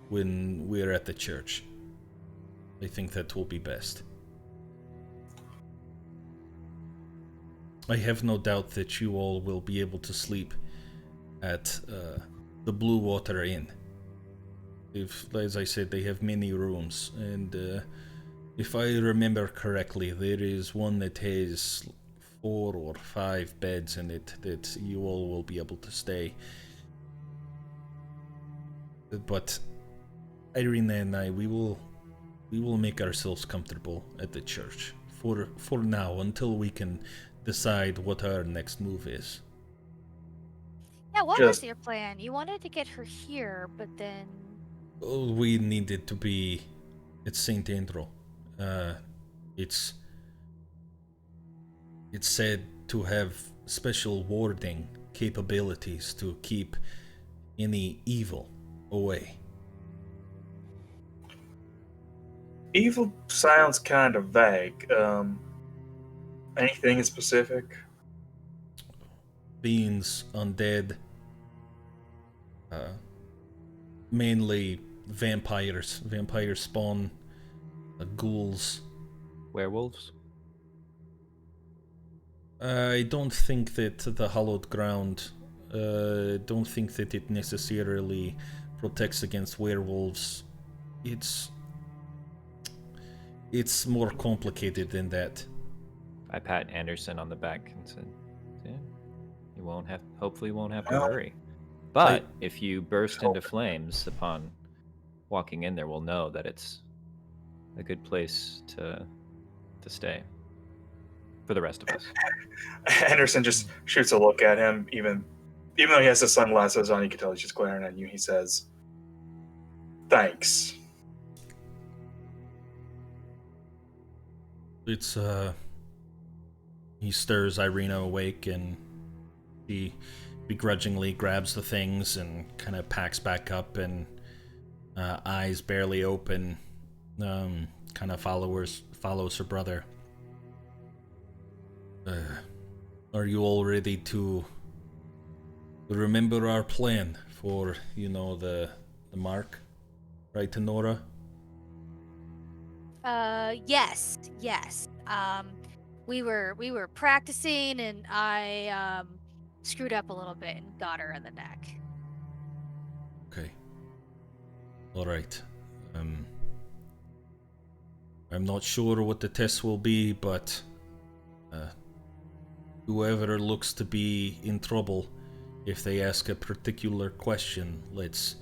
when we're at the church. I think that will be best. I have no doubt that you all will be able to sleep at the Blue Water Inn. If, as I said, they have many rooms, and if I remember correctly, there is one that has 4 or 5 beds in it that you all will be able to stay. But Irina and I, we will make ourselves comfortable at the church for now, until we can decide what our next move is. Yeah, what Just- was your plan? You wanted to get her here, but then Oh, we needed to be at St. Andrew. It's said to have special warding capabilities to keep any evil away. Evil sounds kind of vague. Anything in specific? Beings, undead, mainly vampires, vampire spawn, ghouls. Werewolves? I don't think that the hallowed ground, don't think that it necessarily protects against werewolves. It's more complicated than that. I pat Anderson on the back and said, "Yeah, you won't have. Hopefully, you won't have to Well, worry. But if you burst into flames upon walking in there, we'll know that it's a good place to stay for the rest of us." Anderson just shoots a look at him, even though he has his sunglasses on. You can tell he's just glaring at you. He says, "Thanks." It's he stirs Irina awake, and she begrudgingly grabs the things and kind of packs back up, and eyes barely open, kind of follows her brother. Are you all ready to remember our plan for, the mark, right, Nora? Yes. We were practicing, and I screwed up a little bit and got her in the neck. Okay. All right. I'm not sure what the test will be, but whoever looks to be in trouble, if they ask a particular question, let's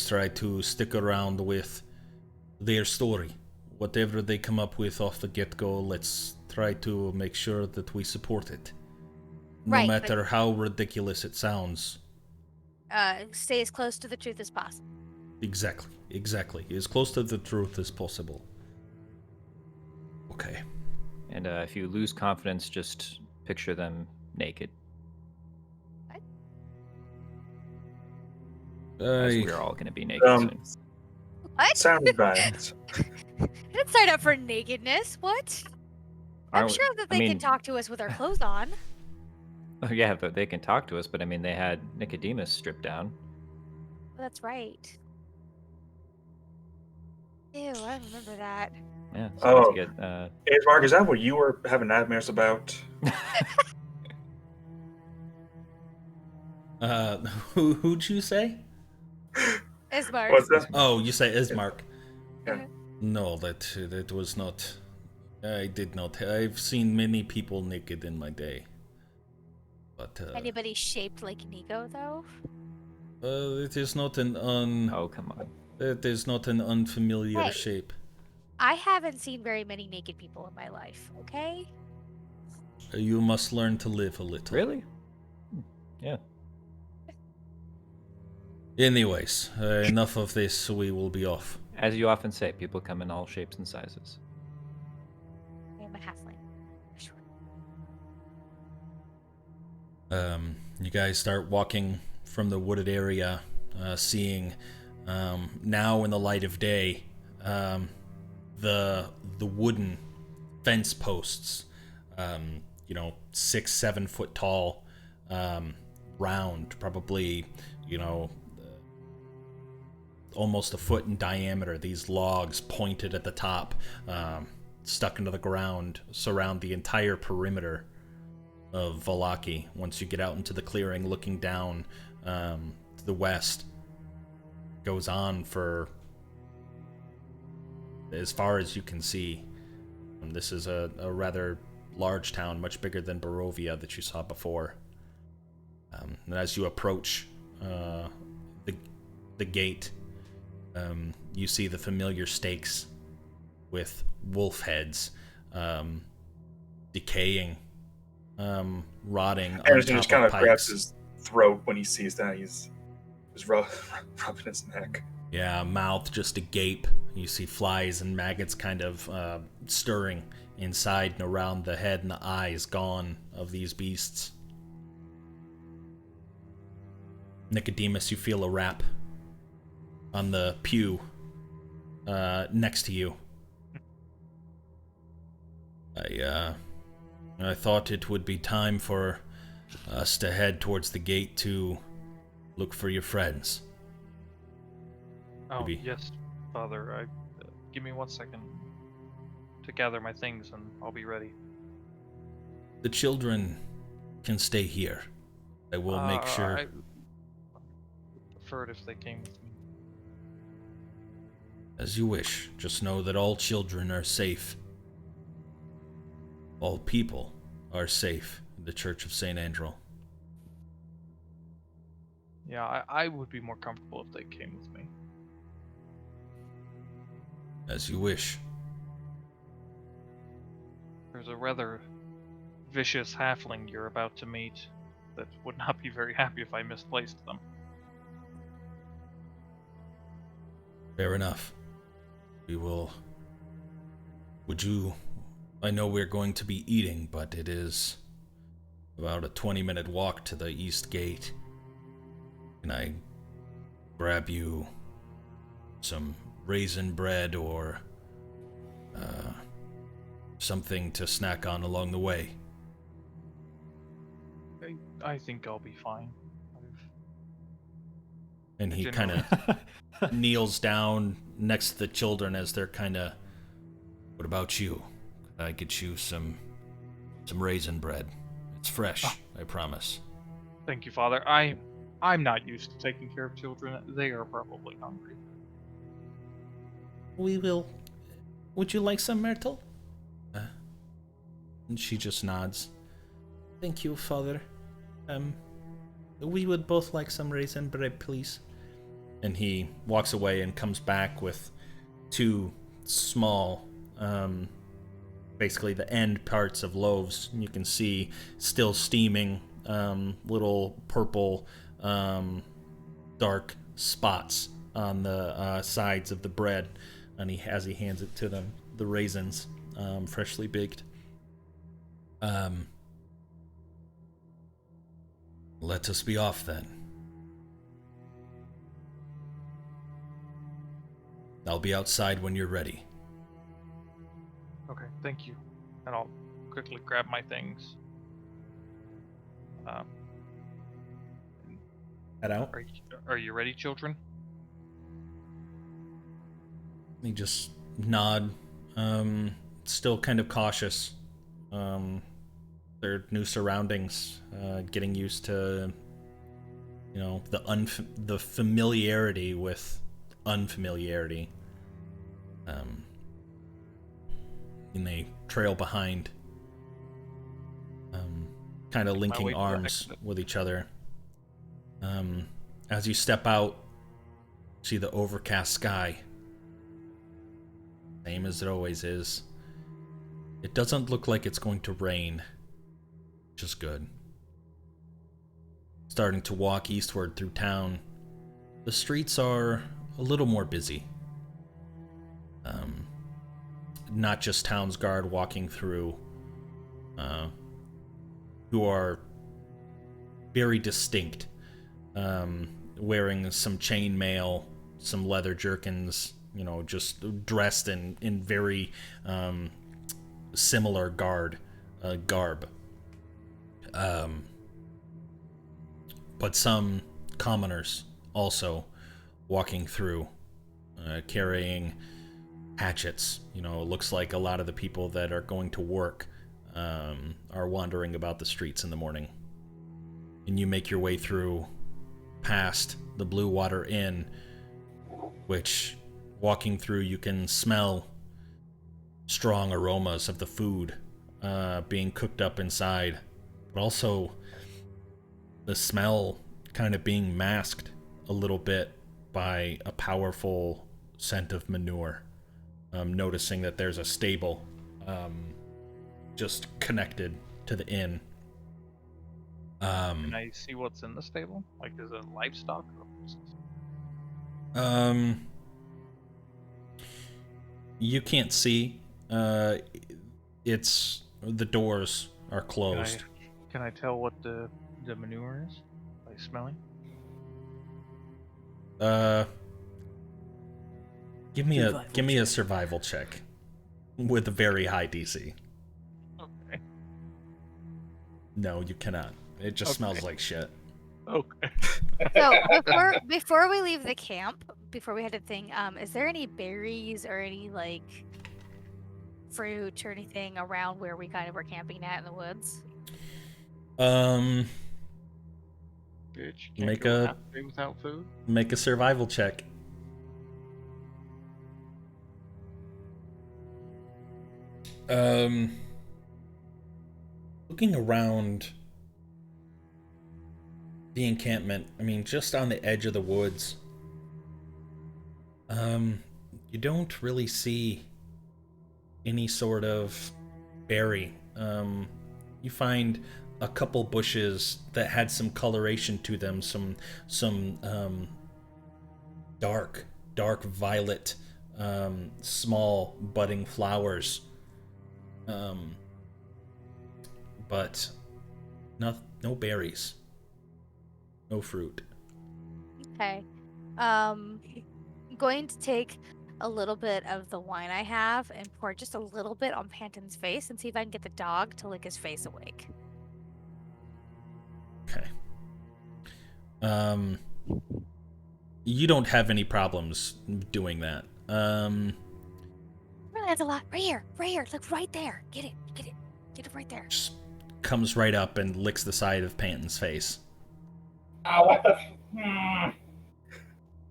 try to stick around with their story. Whatever they come up with off the get-go, let's try to make sure that we support it. No Right, matter how ridiculous it sounds. Stay as close to the truth as possible. Exactly. As close to the truth as possible. Okay. And if you lose confidence, just picture them naked, as we're all going to be naked soon. What? Sounds bad. I didn't sign up for nakedness. What? I'm Aren't we- sure that I they can mean- talk to us with our clothes on. Oh, yeah, but they can talk to us. But I mean, they had Nicodemus stripped down. That's right. Ew, I remember that. Yeah. So Oh. to get, Hey, Mark, is that what you were having nightmares about? Who'd you say? Ismark. What's that? Oh, you say Ismark. Yeah. No, that was not. I did not. I've seen many people naked in my day. But Anybody shaped like Nico, though? it is not an oh, come on. It is not an unfamiliar Hey. shape. I haven't seen very many naked people in my life, okay? You must learn to live a little. Really? Yeah. Anyways, enough of this. We will be off. As you often say, people come in all shapes and sizes. I'm a halfling. You guys start walking from the wooded area, seeing now in the light of day the wooden fence posts, 6-7 foot tall, round, probably almost a foot in diameter. These logs pointed at the top, stuck into the ground, surround the entire perimeter of Vallaki. Once you get out into the clearing, looking down to the west, goes on for as far as you can see. This is a rather large town, much bigger than Barovia that you saw before. And as you approach the gate, you see the familiar stakes with wolf heads decaying, rotting on Anderson top just kind of pikes. grabs his throat when he sees that. He's rubbing his neck. Yeah, mouth just agape. You see flies and maggots kind of stirring inside and around the head and the eyes gone of these beasts. Nicodemus, you feel a rap on the pew next to you. I thought it would be time for us to head towards the gate to look for your friends. Oh, Maybe. yes, Father. Give me 1 second to gather my things, and I'll be ready. The children can stay here. I will make sure. I preferred if they came with me. As you wish. Just know that all children are safe. All people are safe in the Church of St. Andrew. Yeah, I would be more comfortable if they came with me. As you wish. There's a rather vicious halfling you're about to meet that would not be very happy if I misplaced them. Fair enough. We will... Would you... I know we're going to be eating, but it is about a 20-minute walk to the east gate. Can I grab you some raisin bread or something to snack on along the way? I think I'll be fine. And he kind Generally- of kneels down next to the children as they're kind of, what about you? Could I get you some raisin bread? It's fresh, I promise. Thank you, Father. I'm not used to taking care of children. They are probably hungry. We will. Would you like some, Myrtle? And she just nods. Thank you, Father. We would both like some raisin bread, please. And he walks away and comes back with 2 small, basically the end parts of loaves. You can see still steaming, little purple, dark spots on the sides of the bread. And as he hands it to them, the raisins, freshly baked. Let us be off then. I'll be outside when you're ready. Okay, thank you. And I'll quickly grab my things. Head out. Are you ready, children? He just nod, still kind of cautious. Their new surroundings, getting used to, the familiarity with unfamiliarity. And they trail behind, kind of linking arms with each other. As you step out, see the overcast sky. Same as it always is. It doesn't look like it's going to rain, which is good. Starting to walk eastward through town, the streets are a little more busy. Not just Town's Guard walking through, who are very distinct, wearing some chainmail, some leather jerkins, just dressed in very similar garb. But some commoners also walking through, carrying hatchets. It looks like a lot of the people that are going to work are wandering about the streets in the morning. And you make your way through past the Blue Water Inn, which, walking through, you can smell strong aromas of the food being cooked up inside, but also the smell kind of being masked a little bit by a powerful scent of manure. Noticing that there's a stable just connected to the inn. Can I see what's in the stable? Like, is it livestock? You can't see. It's the doors are closed. Can I tell what the manure is by smelling? Give me a survival check with a very high DC. Okay. No, you cannot. It just smells like shit. Okay. So before we leave the camp, before we head to the thing, is there any berries or any like fruit or anything around where we kind of were camping at in the woods? Bitch, Make go a- half a day without food. Make a survival check. Looking around the encampment, just on the edge of the woods, you don't really see any sort of berry. You find a couple bushes that had some coloration to them, some dark violet, small budding flowers. But no berries, no fruit. Okay. Going to take a little bit of the wine I have and pour just a little bit on Panton's face and see if I can get the dog to lick his face awake. Okay. You don't have any problems doing that. Really, that's a lot. Right here. Look, right there. Get it right there. Just comes right up and licks the side of Panton's face. Oh, what the?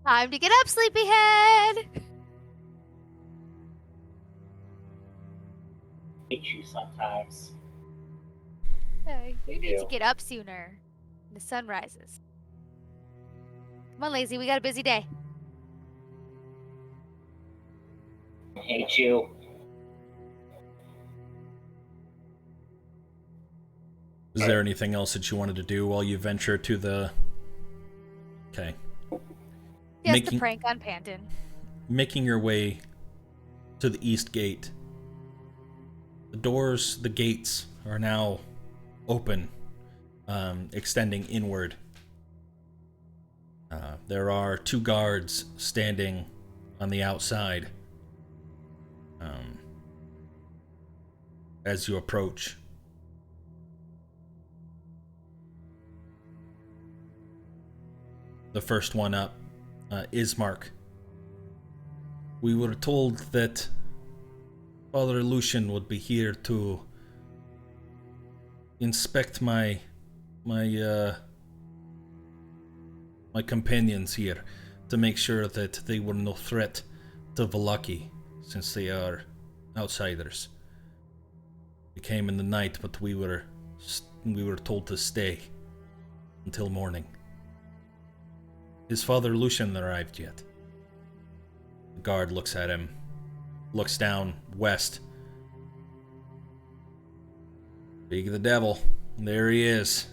Time to get up, sleepyhead. Hate you sometimes. Hey, you I need to do. get up sooner. The sun rises. Come on, lazy. We got a busy day. Hate you. Is there anything else that you wanted to do while you venture to the... Okay. Yes, the prank on Panton. Making your way to the east gate. The gates are now open, extending inward. There are 2 guards standing on the outside. As you approach, the first one up, Ismark. We were told that Father Lucian would be here to inspect my companions here, to make sure that they were no threat to Vallaki, since they are outsiders. We came in the night, but we were told to stay until morning. Is Father Lucian arrived yet? The guard looks at him, looks down west. Speak of the devil, there he is.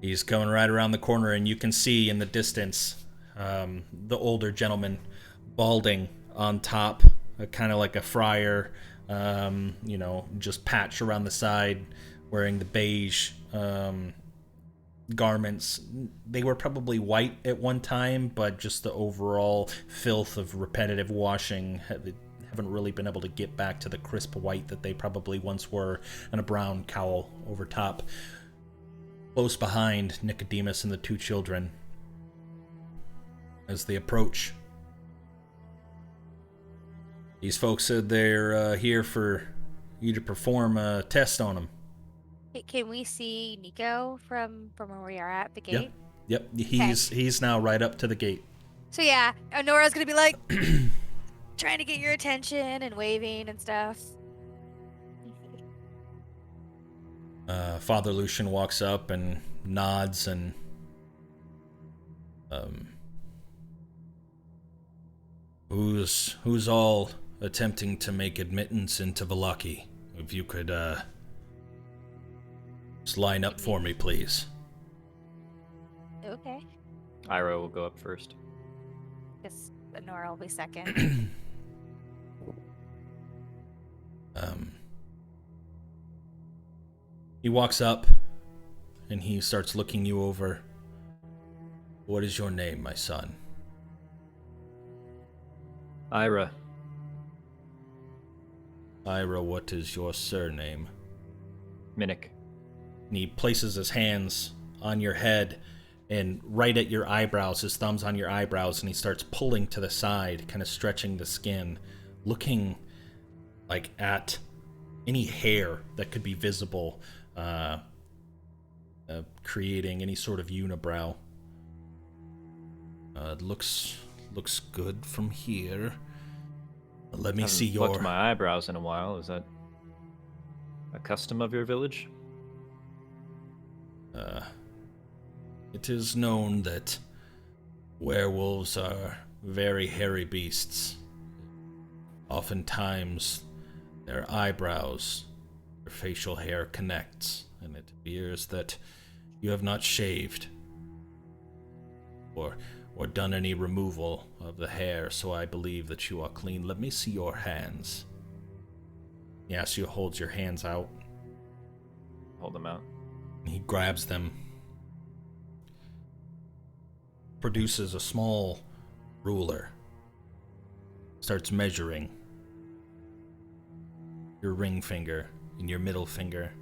He's coming right around the corner, and you can see in the distance the older gentleman, balding on top, kind of like a friar, just patch around the side, wearing the beige garments. They were probably white at one time, but just the overall filth of repetitive washing haven't really been able to get back to the crisp white that they probably once were, and a brown cowl over top. Close behind, Nicodemus and the two children. As they approach, these folks said they're here for you to perform a test on them. Can we see Nico from where we are at the gate? Yep. He's now right up to the gate. So yeah, Nora's gonna be like trying to get your attention and waving and stuff. Father Lucian walks up and nods and who's all attempting to make admittance into Vallaki? If you could just line up for me, please. Okay. Ira will go up first. Guess Nora will be second. He walks up and he starts looking you over. What is your name, my son? Ira. Ira, what is your surname? Minnick. And he places his hands on your head and right at your eyebrows, his thumbs on your eyebrows, and he starts pulling to the side, kind of stretching the skin, looking like at any hair that could be visible, creating any sort of unibrow. Looks good from here. Let me see your... Plucked my eyebrows in a while. Is that a custom of your village? It is known that werewolves are very hairy beasts. Oftentimes, their eyebrows, their facial hair connects, and it appears that you have not shaved or done any removal of the hair, so I believe that you are clean. Let me see your hands. Yasu holds your hands out. Hold them out. He grabs them, produces a small ruler, starts measuring your ring finger and your middle finger.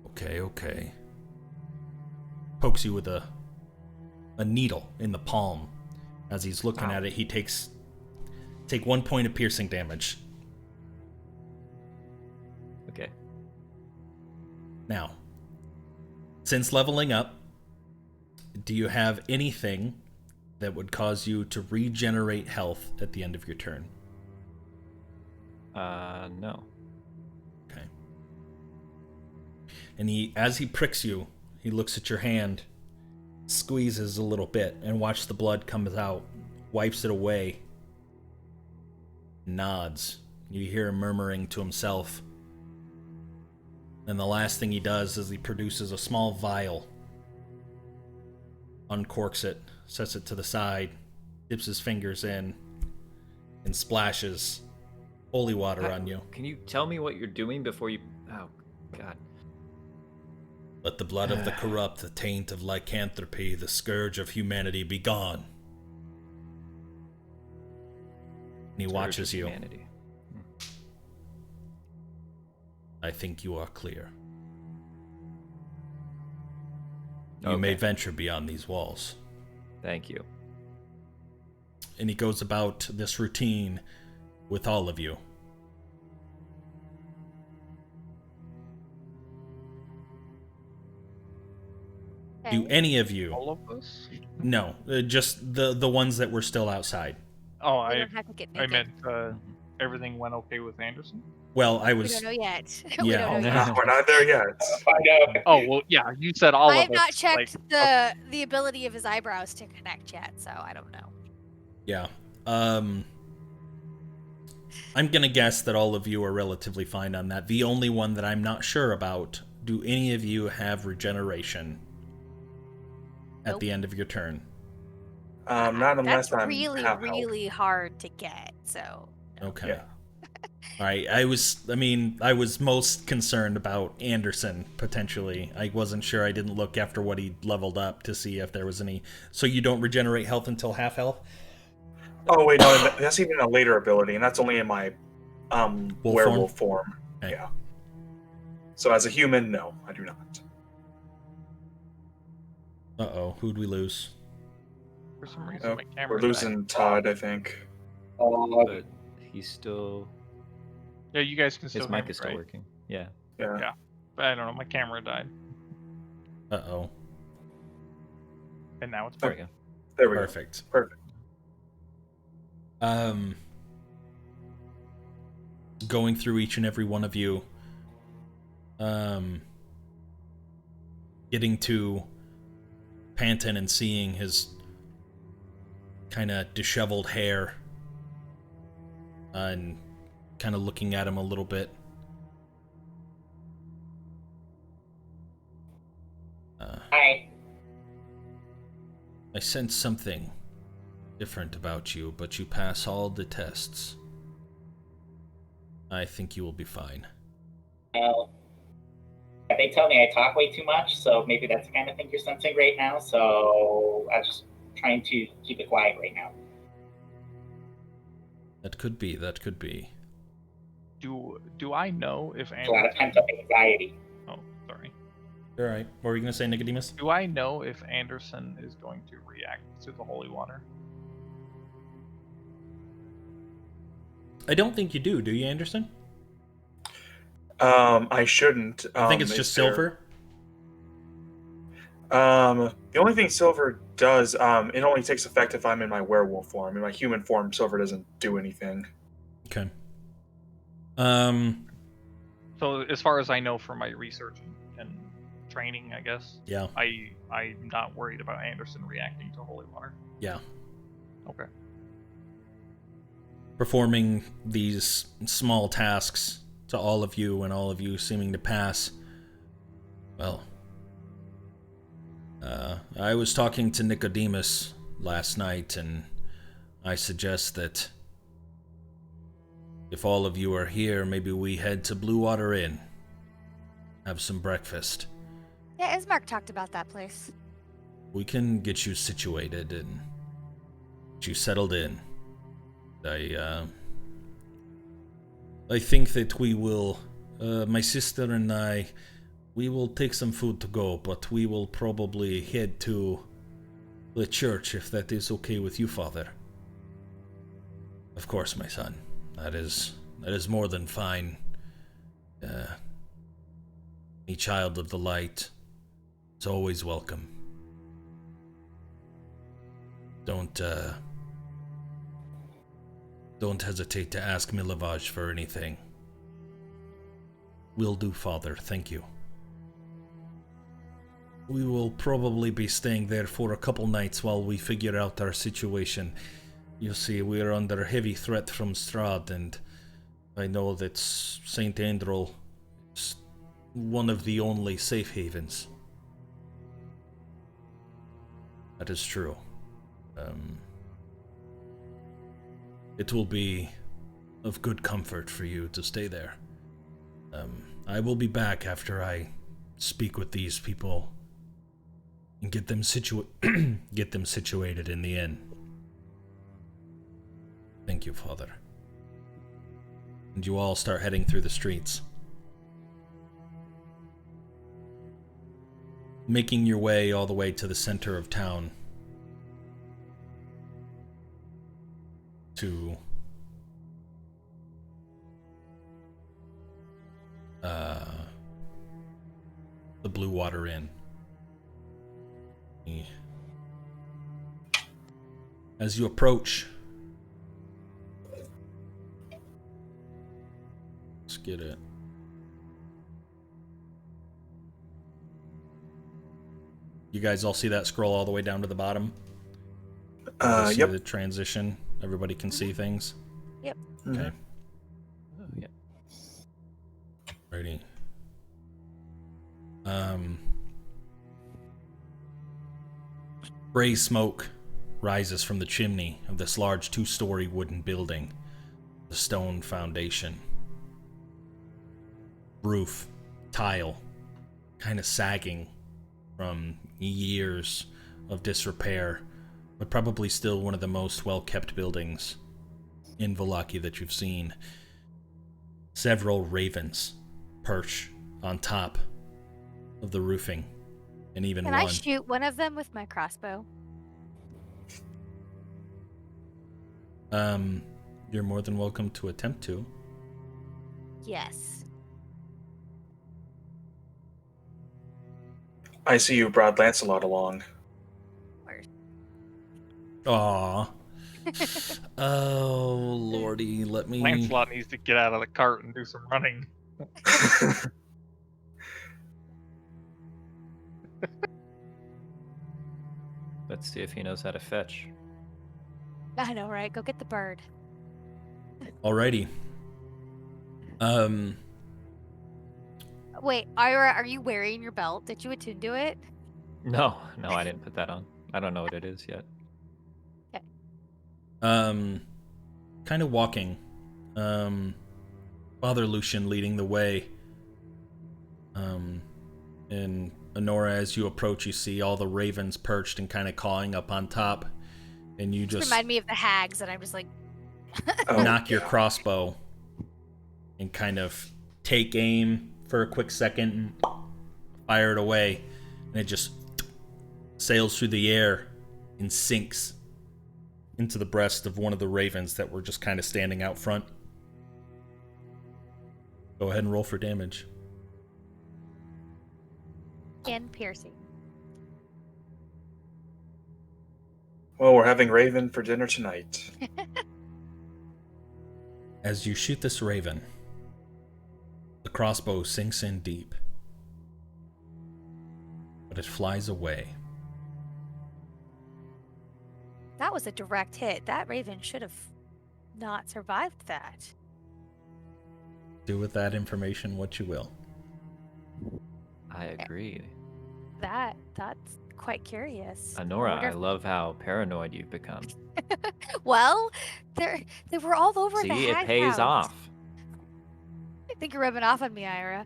Okay. Pokes you with a needle in the palm. As he's looking at it, he take 1 point of piercing damage. Okay. Now, since leveling up, do you have anything that would cause you to regenerate health at the end of your turn? No. Okay. And as he pricks you, he looks at your hand, squeezes a little bit, and watch the blood comes out, wipes it away, nods. You hear him murmuring to himself. And the last thing he does is he produces a small vial, uncorks it, sets it to the side, dips his fingers in, and splashes holy water on you. Can you tell me what you're doing before you... Oh, God. Let the blood of the corrupt, the taint of lycanthropy, the scourge of humanity be gone. And he watches you. Humanity. I think you are clear. You may venture beyond these walls. Thank you. And he goes about this routine with all of you. Okay. Do any of you? All of us? No, just the ones that were still outside. Oh, We I don't have to get I naked. meant everything went okay with Anderson. Well, I We was. don't know yet. Yeah. We don't know yet. We're not there yet. Find out. Oh well, yeah, you said all I of have us. not checked like, the ability of his eyebrows to connect yet, so I don't know. Yeah. I'm gonna guess that all of you are relatively fine on that. The only one that I'm not sure about do any of you have regeneration at Nope. the end of your turn? Not unless That's I'm really, half health. really hard to get. So no. Okay. Yeah. All right. I was most concerned about Anderson, potentially. I wasn't sure. I didn't look after what he leveled up to see if there was any. So you don't regenerate health until half health? Oh wait, no, that's even a later ability, and that's only in my werewolf form. Okay. Yeah. So as a human, no, I do not. Uh-oh. Who'd we lose? For some reason, my camera We're losing Todd, I think. But he's still. Yeah, you guys can still His hear mic me, is still right? working. Yeah. Yeah. Yeah. But I don't know, my camera died. Uh-oh. And now it's There back. we go. There we go. Perfect. Perfect. Going through each and every one of you, getting to Panton and seeing his kind of disheveled hair, and kind of looking at him a little bit. Hi. I sense something different about you, but you pass all the tests. I think you will be fine. Well, they tell me I talk way too much, so maybe that's the kind of thing you're sensing right now. So I'm just trying to keep it quiet right now. That could be. Do I know if There's a lot of Anderson... pent up anxiety. Oh, sorry. All right. What were you going to say, Nicodemus? Do I know if Anderson is going to react to the holy water? I don't think you do you, Anderson? I shouldn't. I think it's just silver. The only thing silver does, it only takes effect if I'm in my werewolf form. In my human form, silver doesn't do anything. Okay. So as far as I know from my research and training, I guess. Yeah. I'm not worried about Anderson reacting to holy water. Yeah. Okay. Performing these small tasks to all of you, and all of you seeming to pass. Well, I was talking to Nicodemus last night, and I suggest that if all of you are here, maybe we head to Blue Water Inn, have some breakfast. Yeah, Ismark talked about that place. We can get you situated and get you settled in. I think that we will, my sister and I, we will take some food to go, but we will probably head to the church if that is okay with you, Father. Of course, my son. That is more than fine. Any child of the light is always welcome. Don't hesitate to ask Milovaj for anything. Will do, Father. Thank you. We will probably be staying there for a couple nights while we figure out our situation. You see, we are under heavy threat from Strahd, and I know that St. Andrel is one of the only safe havens. That is true. It will be of good comfort for you to stay there. I will be back after I speak with these people and get them situated in the inn. Thank you, Father. And you all start heading through the streets, making your way all the way to the center of town to the Blue Water Inn. As you approach, let's get it. You guys all see that scroll all the way down to the bottom? See Yep. the transition. Everybody can see things. Yep. Okay. Oh, yeah. Ready. Gray smoke rises from the chimney of this large 2-story wooden building. The stone foundation. Roof, tile, kind of sagging from years of disrepair, but probably still one of the most well-kept buildings in Vallaki that you've seen. Several ravens perch on top of the roofing, and even Can one. I shoot one of them with my crossbow? You're more than welcome to attempt to. Yes. I see you brought Lancelot along. Aww. Oh, lordy, let me... Lancelot needs to get out of the cart and do some running. Let's see if he knows how to fetch. I know, right? Go get the bird. Alrighty. Wait, Ira, are you wearing your belt? Did you attune to it? No, I didn't put that on. I don't know what it is yet. Kind of walking. Father Lucian leading the way. And Honora, as you approach, you see all the ravens perched and kind of cawing up on top. And you just remind me of the hags, and I'm just like... knock your crossbow and kind of take aim for a quick second and fire it away. And it just sails through the air and sinks into the breast of one of the ravens that were just kind of standing out front. Go ahead and roll for damage. And piercing. Well, we're having raven for dinner tonight. As you shoot this raven, the crossbow sinks in deep, but it flies away. That was a direct hit. That raven should have not survived that. Do with that information what you will. I agree. That's quite curious. Honora, wonder I love how paranoid you've become. Well, they were all over the See, it hag pays house. off. I think you're rubbing off on me, Ira.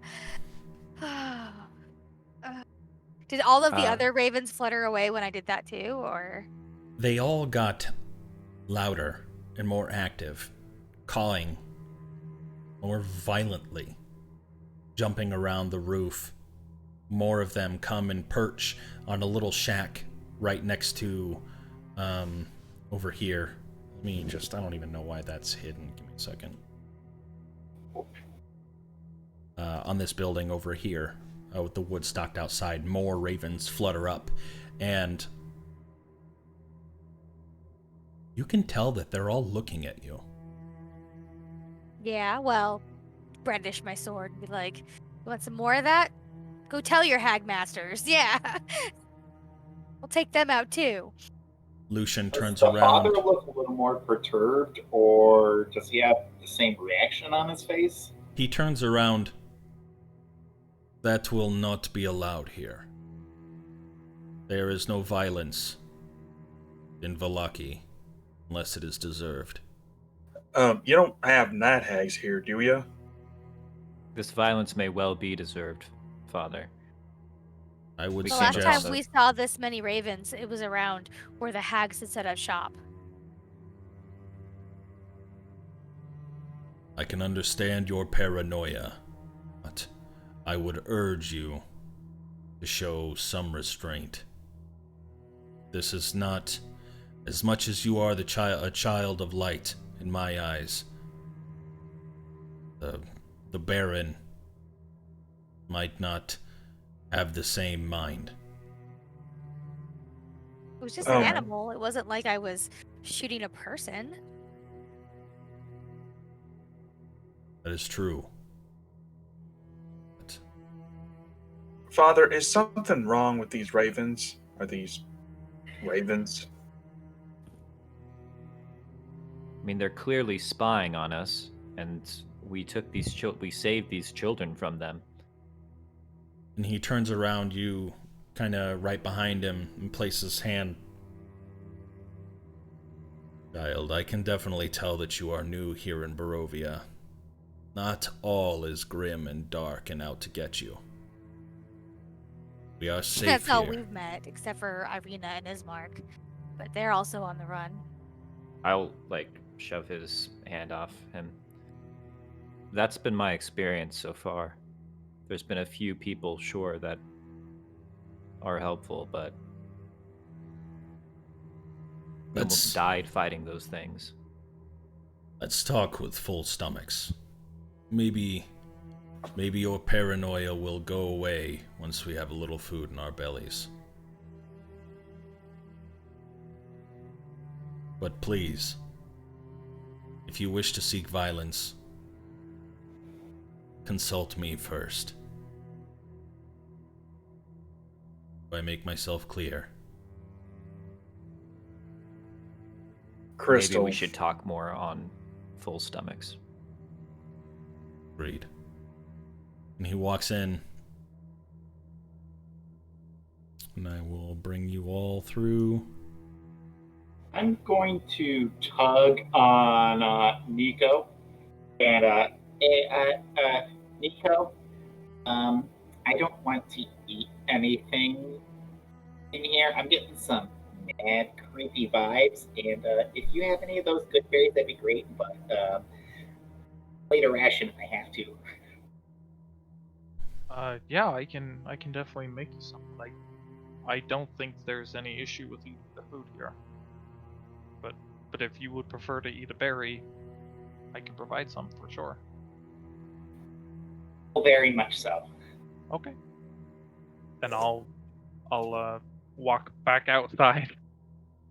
Did all of the other ravens flutter away when I did that too, or? They all got louder and more active, cawing more violently, jumping around the roof. More of them come and perch on a little shack right next to over here. Let me just, I don't even know why that's hidden. Give me a second. On this building over here, with the wood stocked outside, more ravens flutter up, and you can tell that they're all looking at you. Yeah, well, brandish my sword and be like, "You want some more of that? Go tell your hag masters." Yeah. We'll take them out too. Lucian turns Does the around. father look a little more perturbed, or does he have the same reaction on his face? He turns around. That will not be allowed here. There is no violence in Vallaki unless it is deserved. You don't have night hags here, do you? This violence may well be deserved, Father. I would The We last can't suggest... time we saw this many ravens, it was around where the hags had set up shop. I can understand your paranoia, but I would urge you to show some restraint. This is not, as much as you are a child of light in my eyes. The Baron might not have the same mind. It was just an animal. It wasn't like I was shooting a person. That is true. Father, is something wrong with these ravens? Are these ravens? I mean, they're clearly spying on us, and we took these we saved these children from them. And he turns around, you kind of right behind him, and places his hand. Child, I can definitely tell that you are new here in Barovia. Not all is grim and dark and out to get you. We are safe That's here. how we've met, except for Irina and Ismark. But they're also on the run. I'll, shove his hand off him. That's been my experience so far. There's been a few people, sure, that are helpful, but we almost died fighting those things. Let's talk with full stomachs. Maybe your paranoia will go away once we have a little food in our bellies. But please, if you wish to seek violence, consult me first. Do I make myself clear? Crystal. Maybe we should talk more on full stomachs. Agreed. And he walks in. And I will bring you all through. I'm going to tug on Nico. And, Nico, I don't want to eat anything in here. I'm getting some mad, creepy vibes. And if you have any of those good berries, that'd be great. But later ration if I have to. Yeah, I can definitely make you some. I don't think there's any issue with eating the food here. But if you would prefer to eat a berry, I can provide some for sure. Well, very much so. Okay. Then I'll walk back outside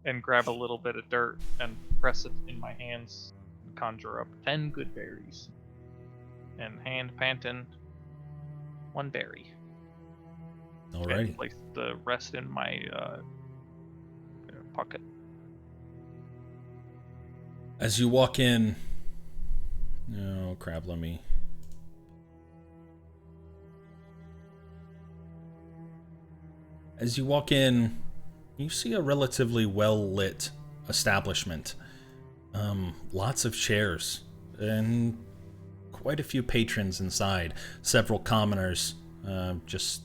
and grab a little bit of dirt and press it in my hands and conjure up 10 good berries. And hand panting 1 berry. Alrighty. And place the rest in my pocket. As you walk in... Oh, crap, let me... As you walk in, you see a relatively well-lit establishment. Lots of chairs, and quite a few patrons inside. Several commoners, just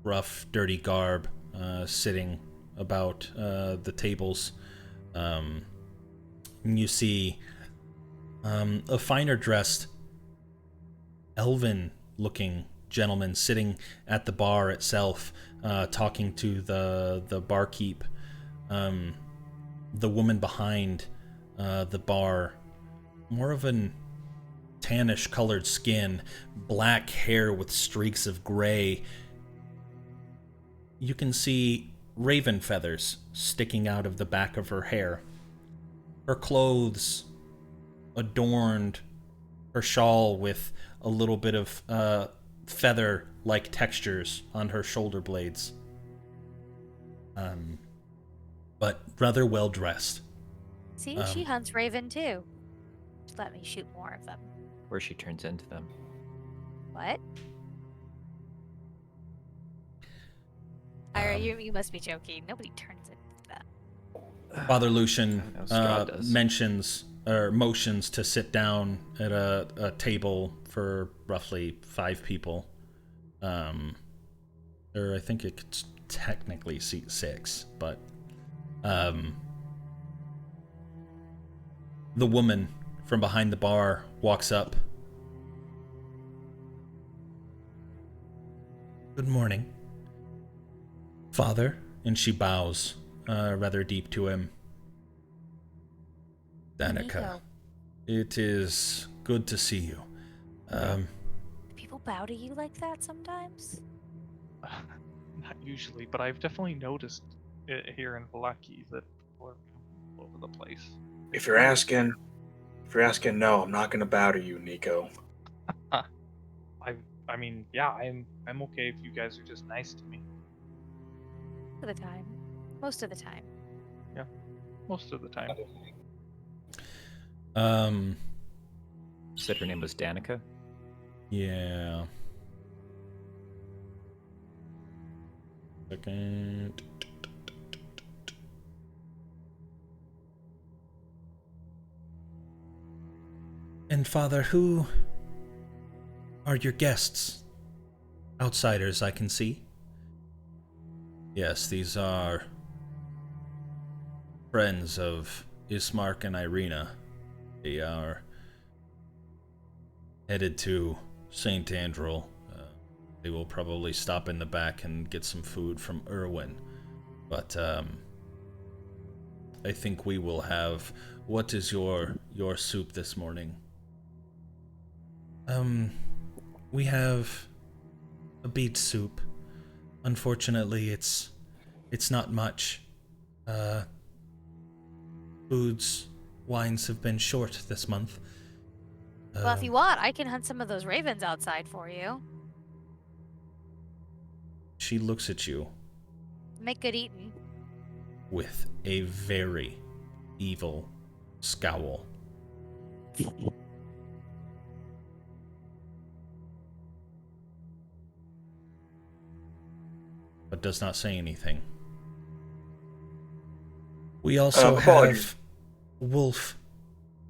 rough, dirty garb, sitting about the tables. You see a finer dressed, elven-looking gentleman sitting at the bar itself, talking to the barkeep. The woman behind the bar, more of an tannish colored skin, black hair with streaks of gray. You can see raven feathers sticking out of the back of her hair. Her clothes adorned her shawl with a little bit of feather-like textures on her shoulder blades. But rather well dressed. See, she hunts raven too. Just let me shoot more of them. Or she turns into them. What? Ira, you must be joking. Nobody turns into that. Father Lucian Strahd does. mentions or motions to sit down at a table for roughly 5 people. Or I think it could technically seat 6, but the woman from behind the bar walks up. Good morning, Father, and she bows rather deep to him. Danica, Nico. it is good to see you. Do people bow to you like that sometimes? Not usually, but I've definitely noticed it here in Vallaki that people are all over the place. If you're asking, no, I'm not going to bow to you, Nico. I mean, yeah, I'm okay if you guys are just nice to me. Most of the time. Most of the time. Yeah, most of the time. Said her name was Danica. Yeah. Second. And Father, who are your guests? Outsiders, I can see. Yes, these are friends of Ismark and Irina. They are headed to St. Andrel. They will probably stop in the back and get some food from Irwin. But I think we will have... What is your soup this morning? We have a beet soup. Unfortunately, it's not much. Foods, wines have been short this month. Well, if you want, I can hunt some of those ravens outside for you. She looks at you Make good eating. with a very evil scowl. But does not say anything. We also have wolf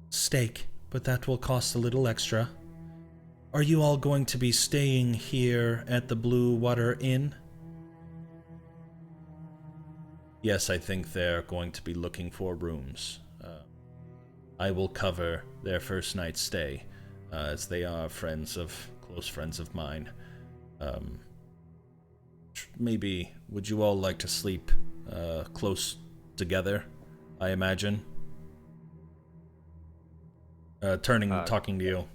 steak, but that will cost a little extra. Are you all going to be staying here at the Blue Water Inn? Yes, I think they're going to be looking for rooms. I will cover their first night's stay, as they are close friends of mine. Maybe, would you all like to sleep close together, I imagine? Talking to you.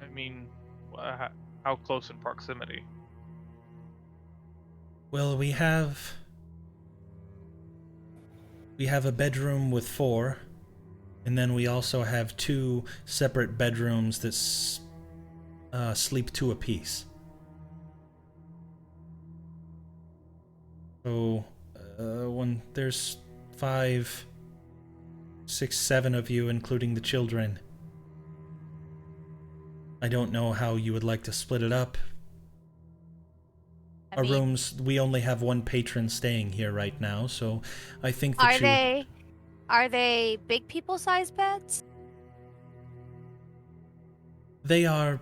I mean, how close in proximity? Well, we have a bedroom with 4, and then we also have 2 separate bedrooms that sleep 2 apiece. So, when there's 5, 6, 7 of you, including the children. I don't know how you would like to split it up. Our rooms, we only have 1 patron staying here right now, so I think that Are they big people-sized beds? They are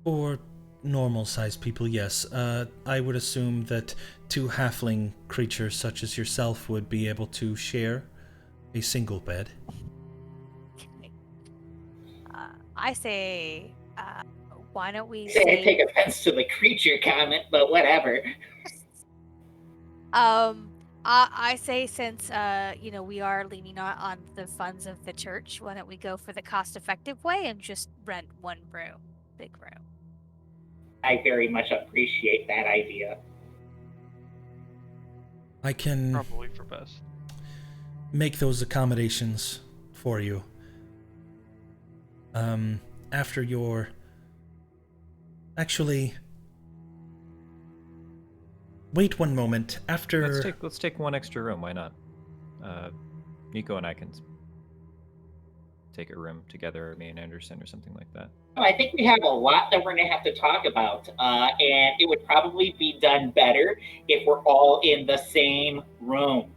for normal-sized people, yes. I would assume that 2 halfling creatures such as yourself would be able to share a single bed. I say, why don't we I take offense to the creature comment, but whatever. I say since, we are leaning on the funds of the church, why don't we go for the cost-effective way and just rent 1 room, big room. I very much appreciate that idea. I can Probably for best. make those accommodations for you. After your... Actually... Wait one moment. After... Let's take 1 extra room, why not? Nico and I can take a room together, or me and Anderson or something like that. I think we have a lot that we're going to have to talk about, and it would probably be done better if we're all in the same room.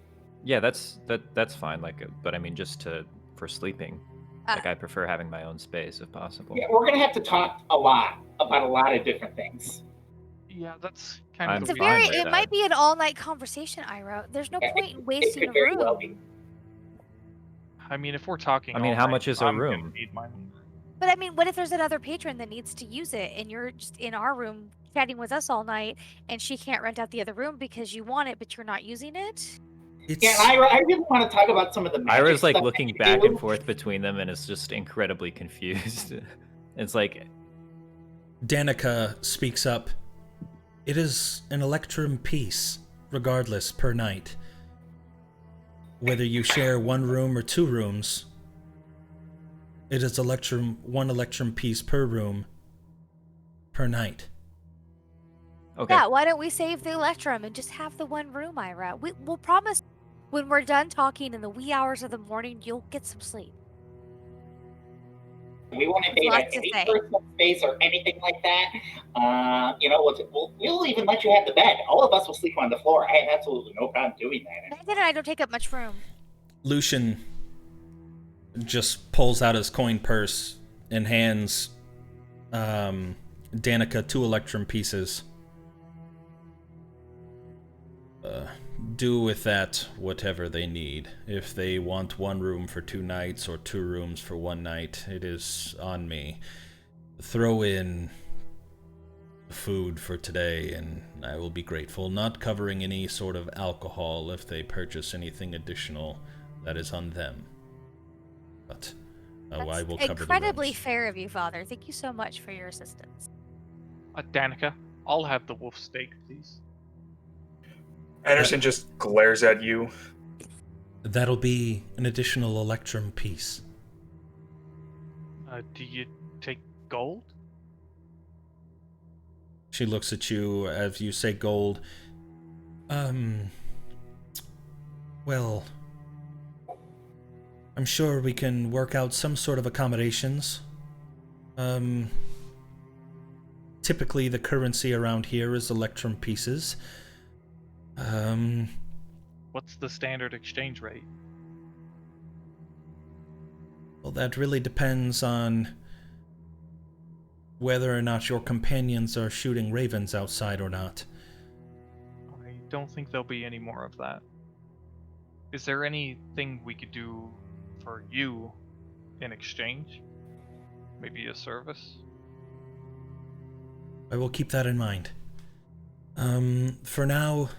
Yeah, that's fine. But I mean, just for sleeping, I prefer having my own space if possible. Yeah, we're going to have to talk a lot about a lot of different things. Yeah, that's kind of. It might be an all-night conversation, Ira. There's no point in wasting a room. Well be. I mean, if we're talking. I mean, how much is a room? But I mean, what if there's another patron that needs to use it, and you're just in our room chatting with us all night, and she can't rent out the other room because you want it, but you're not using it? Yeah, and I really want to talk about some of the magic Ira's stuff looking back and forth between them and is just incredibly confused. It's like... Danica speaks up. It is an electrum piece, regardless, per night. Whether you share 1 room or 2 rooms, it is 1 electrum piece per room, per night. Okay. Yeah, why don't we save the electrum and just have the 1 room, Ira? We'll promise when we're done talking in the wee hours of the morning, you'll get some sleep. We won't invade Lots to any say. personal space or anything like that. We'll even let you have the bed. All of us will sleep on the floor. I have absolutely no problem doing that. Nathan and I don't take up much room. Lucian just pulls out his coin purse and hands Danica 2 electrum pieces. Do with that whatever they need. If they want 1 room for 2 nights or 2 rooms for 1 night, it is on me. Throw in food for today and I will be grateful. Not covering any sort of alcohol. If they purchase anything additional, that is on them. But I will cover incredibly the rooms. fair of you, Father. Thank you so much for your assistance. Danica, I'll have the wolf steak, please. Anderson just glares at you. That'll be an additional electrum piece. Do you take gold? She looks at you as you say gold. Well, I'm sure we can work out some sort of accommodations. Typically the currency around here is electrum pieces. What's the standard exchange rate? Well, that really depends on whether or not your companions are shooting ravens outside or not. I don't think there'll be any more of that. Is there anything we could do for you in exchange? Maybe a service? I will keep that in mind. For now...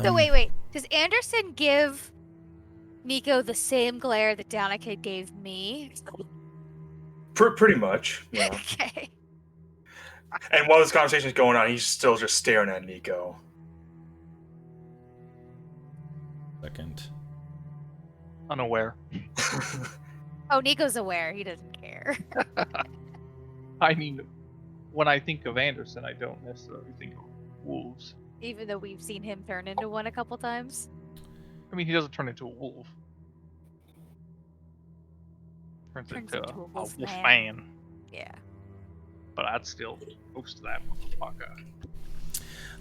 So wait. Does Anderson give Nico the same glare that Danica gave me? Pretty much, yeah. Okay. And while this conversation is going on, he's still just staring at Nico. Second. Unaware. Oh, Nico's aware. He doesn't care. I mean, when I think of Anderson, I don't necessarily think of wolves. Even though we've seen him turn into one a couple times. I mean, he doesn't turn into a wolf. Turns Turns into into a a wolf wolf man. man. Yeah. But I'd still toast that motherfucker.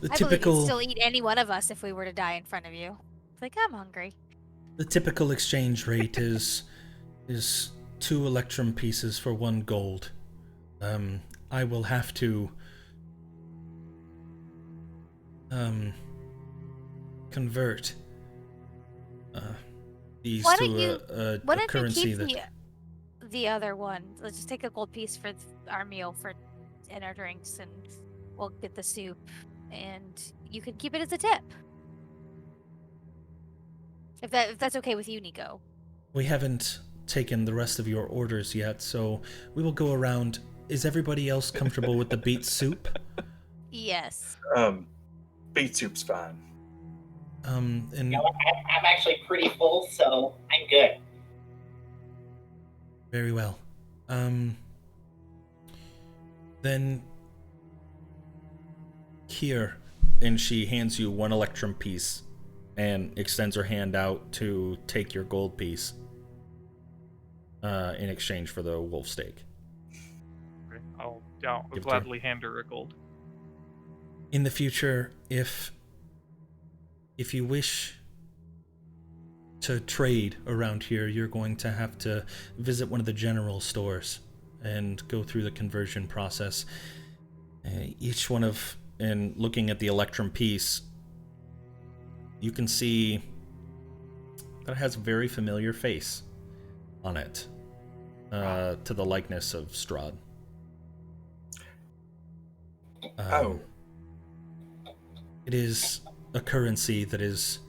The I believe typical you'd still eat any one of us if we were to die in front of you. It's like, I'm hungry. the typical exchange rate is 2 electrum pieces for 1 gold. I will have to convert these Why to don't you a currency that... keep the other one? Let's just take a gold piece for our meal and our drinks, and we'll get the soup, and you can keep it as a tip. If that's okay with you, Nico. We haven't taken the rest of your orders yet, so we will go around. Is everybody else comfortable with the beet soup? Yes. Beet soup's fine. And I'm actually pretty full, so I'm good. very well. Then here, and she hands you 1 electrum piece and extends her hand out to take your gold piece in exchange for the wolf steak. Okay, I'll gladly hand her a gold. In the future, if you wish to trade around here, you're going to have to visit one of the general stores and go through the conversion process. Each one of, and looking at the electrum piece, you can see that it has a very familiar face on it, to the likeness of Strahd. It is a currency that is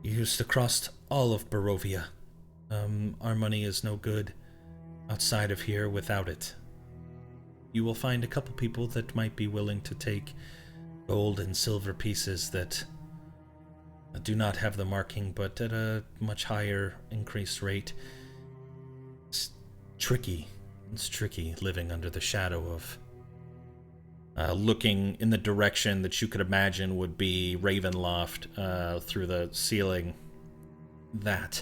used across all of Barovia. Our money is no good outside of here without it. You will find a couple people that might be willing to take gold and silver pieces that do not have the marking, but at a much higher increased rate. It's tricky. It's tricky living under the shadow of looking in the direction that you could imagine would be Ravenloft through the ceiling. That.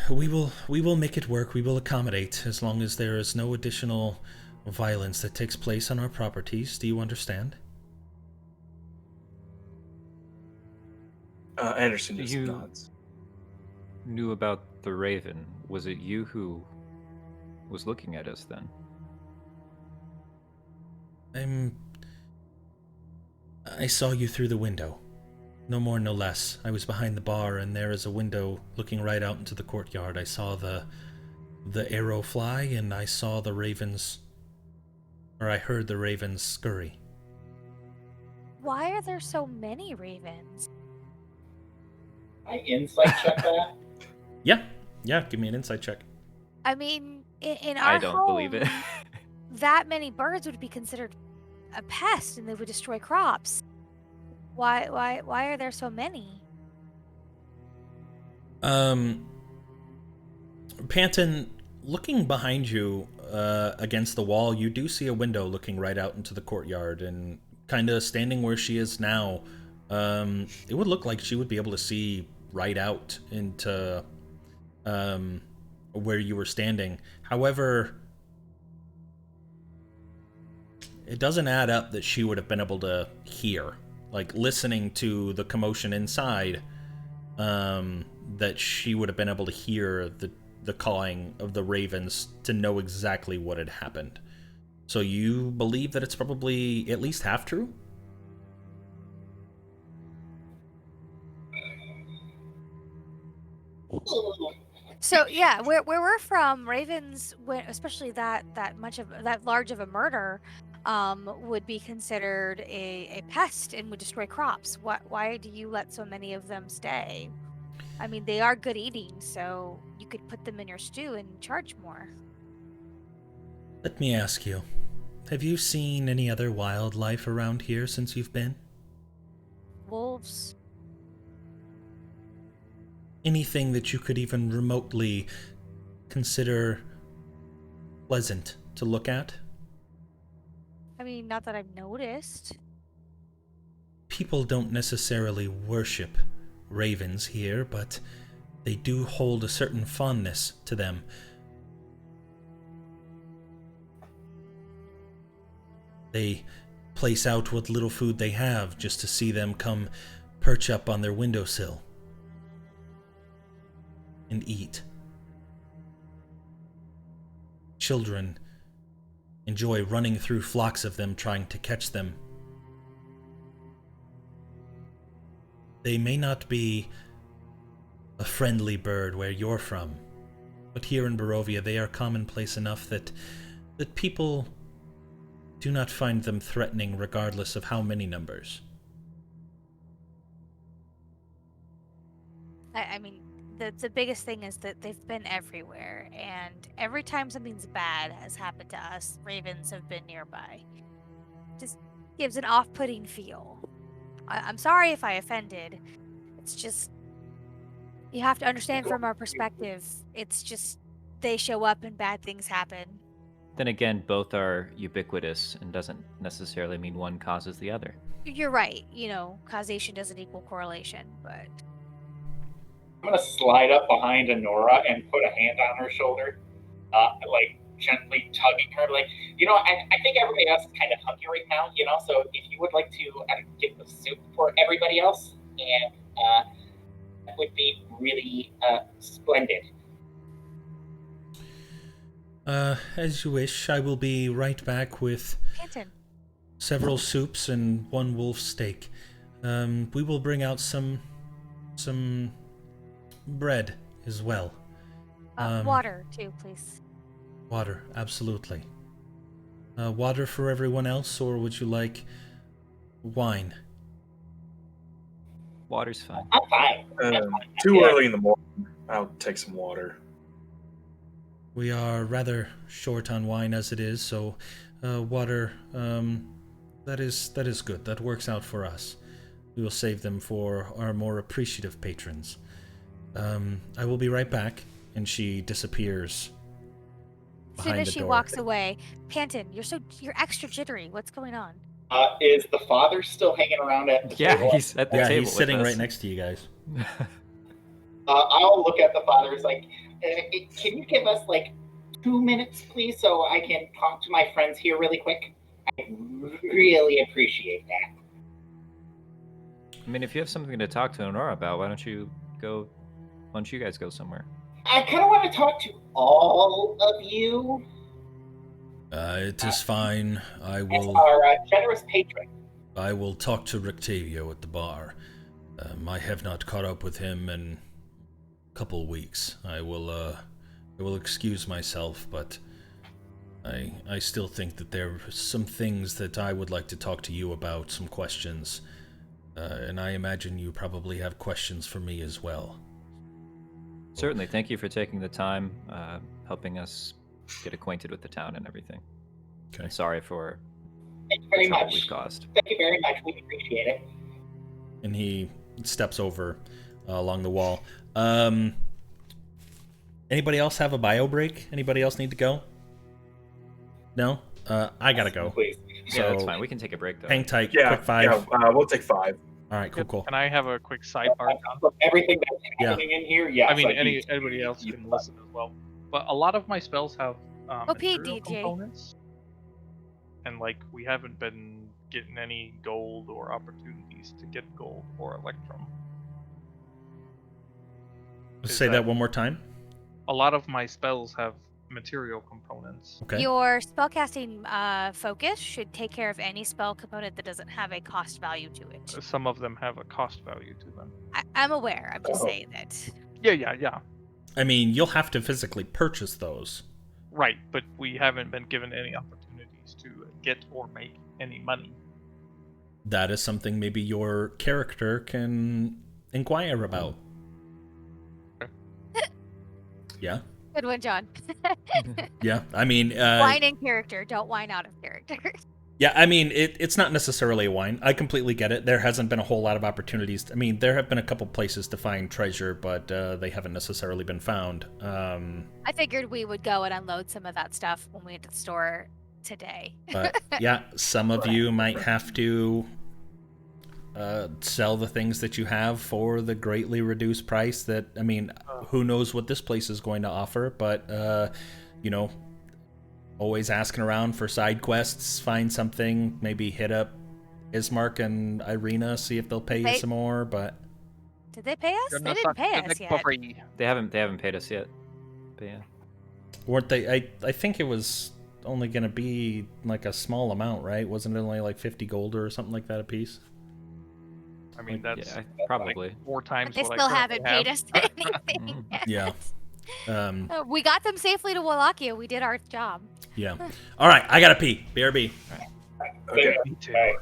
We will make it work. We will accommodate as long as there is no additional violence that takes place on our properties. Do you understand? Anderson just You- nods. Knew about the Raven. Was it you who was looking at us then? I saw you through the window. No more, no less. I was behind the bar, and there is a window looking right out into the courtyard. I saw the arrow fly, and I saw the ravens, or I heard the ravens scurry. Why are there so many ravens? I insight check that. Yeah, give me an insight check. I mean, in our I don't believe it. home, that many birds would be considered a pest, and they would destroy crops. Why are there so many? Panton, looking behind you against the wall, you do see a window looking right out into the courtyard, and kind of standing where she is now, it would look like she would be able to see right out into where you were standing. However, it doesn't add up that she would have been able to hear, like listening to the commotion inside, that she would have been able to hear the cawing of the ravens to know exactly what had happened. So you believe that it's probably at least half true? So yeah, where we're from, ravens, especially that large of a murder, would be considered a pest and would destroy crops. Why do you let so many of them stay? I mean, they are good eating, so you could put them in your stew and charge more. Let me ask you, have you seen any other wildlife around here since you've been? Wolves. Anything that you could even remotely consider pleasant to look at? I mean, not that I've noticed. People don't necessarily worship ravens here, but they do hold a certain fondness to them. They place out what little food they have just to see them come perch up on their windowsill and eat. Children enjoy running through flocks of them trying to catch them. They may not be a friendly bird where you're from, but here in Barovia they are commonplace enough that people do not find them threatening regardless of how many numbers. I mean, the biggest thing is that they've been everywhere, and every time something's bad has happened to us, ravens have been nearby. Just gives an off-putting feel. I'm sorry if I offended. It's just, you have to understand from our perspective, it's just they show up and bad things happen. Then again, both are ubiquitous and doesn't necessarily mean one causes the other. You're right, causation doesn't equal correlation, but... I'm gonna slide up behind Honora and put a hand on her shoulder, like gently tugging her, like, I think everybody else is kind of hungry right now, so if you would like to get the soup for everybody else, and that would be really splendid. As you wish. I will be right back with Panton. several soups and one wolf steak. We will bring out some bread as well. Water, too, please. Water, absolutely. Water for everyone else, or would you like wine? Water's fine. I'm fine. Too early in the morning. I'll take some water. We are rather short on wine as it is, so water, that is good. That works out for us. We will save them for our more appreciative patrons. I will be right back, and she disappears As soon behind as the she door. walks away, Panton, you're extra jittery. What's going on? Is the father still hanging around at the Yeah, table? he's at the Yeah, table he's sitting with us. right next to you guys. I'll look at the father. It's like, Can you give us like 2 minutes, please, so I can talk to my friends here really quick? I really appreciate that. I mean, if you have something to talk to Honora about, why don't you guys go somewhere? I kind of want to talk to all of you It is fine. I as will. our generous patron. I will talk to Rictavio at the bar. I have not caught up with him in a couple weeks. I will excuse myself, but I still think that there are some things that I would like to talk to you about, some questions. And I imagine you probably have questions for me as well. Certainly. Thank you for taking the time, helping us get acquainted with the town and everything. Okay. And sorry for Thank you very the trouble much. we've caused. Thank you very much. We appreciate it. And he steps over along the wall. Anybody else have a bio break? Anybody else need to go? No? I gotta go. Please. So, Yeah, that's fine. We can take a break, though. hang tight. Yeah, Quick 5. yeah, we'll take 5. All right, cool. Can I have a quick sidebar, John? Look, everything that's happening in here, yeah. I mean, anybody else can listen as well. But a lot of my spells have material DJ. components, and like we haven't been getting any gold or opportunities to get gold or electrum. Say that one more time. A lot of my spells have material components. Okay. Your spellcasting focus should take care of any spell component that doesn't have a cost value to it. Some of them have a cost value to them. I'm aware. I'm just saying that. Yeah. I mean, you'll have to physically purchase those. Right, but we haven't been given any opportunities to get or make any money. That is something maybe your character can inquire about. Yeah. Good one, John. Yeah. I mean, Whine in character. Don't whine out of character. yeah, I mean, it's not necessarily a wine. I completely get it. There hasn't been a whole lot of opportunities. I mean, there have been a couple places to find treasure, but they haven't necessarily been found. I figured we would go and unload some of that stuff when we went to the store today. But yeah, some of you might have to sell the things that you have for the greatly reduced price that, I mean, who knows what this place is going to offer, but, you know, always asking around for side quests, find something, maybe hit up Ismark and Irina, see if they'll pay you some more, but... Did they pay us? They didn't pay us yet. They haven't paid us yet. But yeah. Weren't they? I think it was only going to be like a small amount, right? Wasn't it only like 50 gold or something like that a piece? I mean, that's probably like 4 times They what still I haven't have. paid us anything yet. Yeah. We got them safely to Wallaki. We did our job. Yeah. All right, I gotta pee. BRB. Okay. Me too. Right.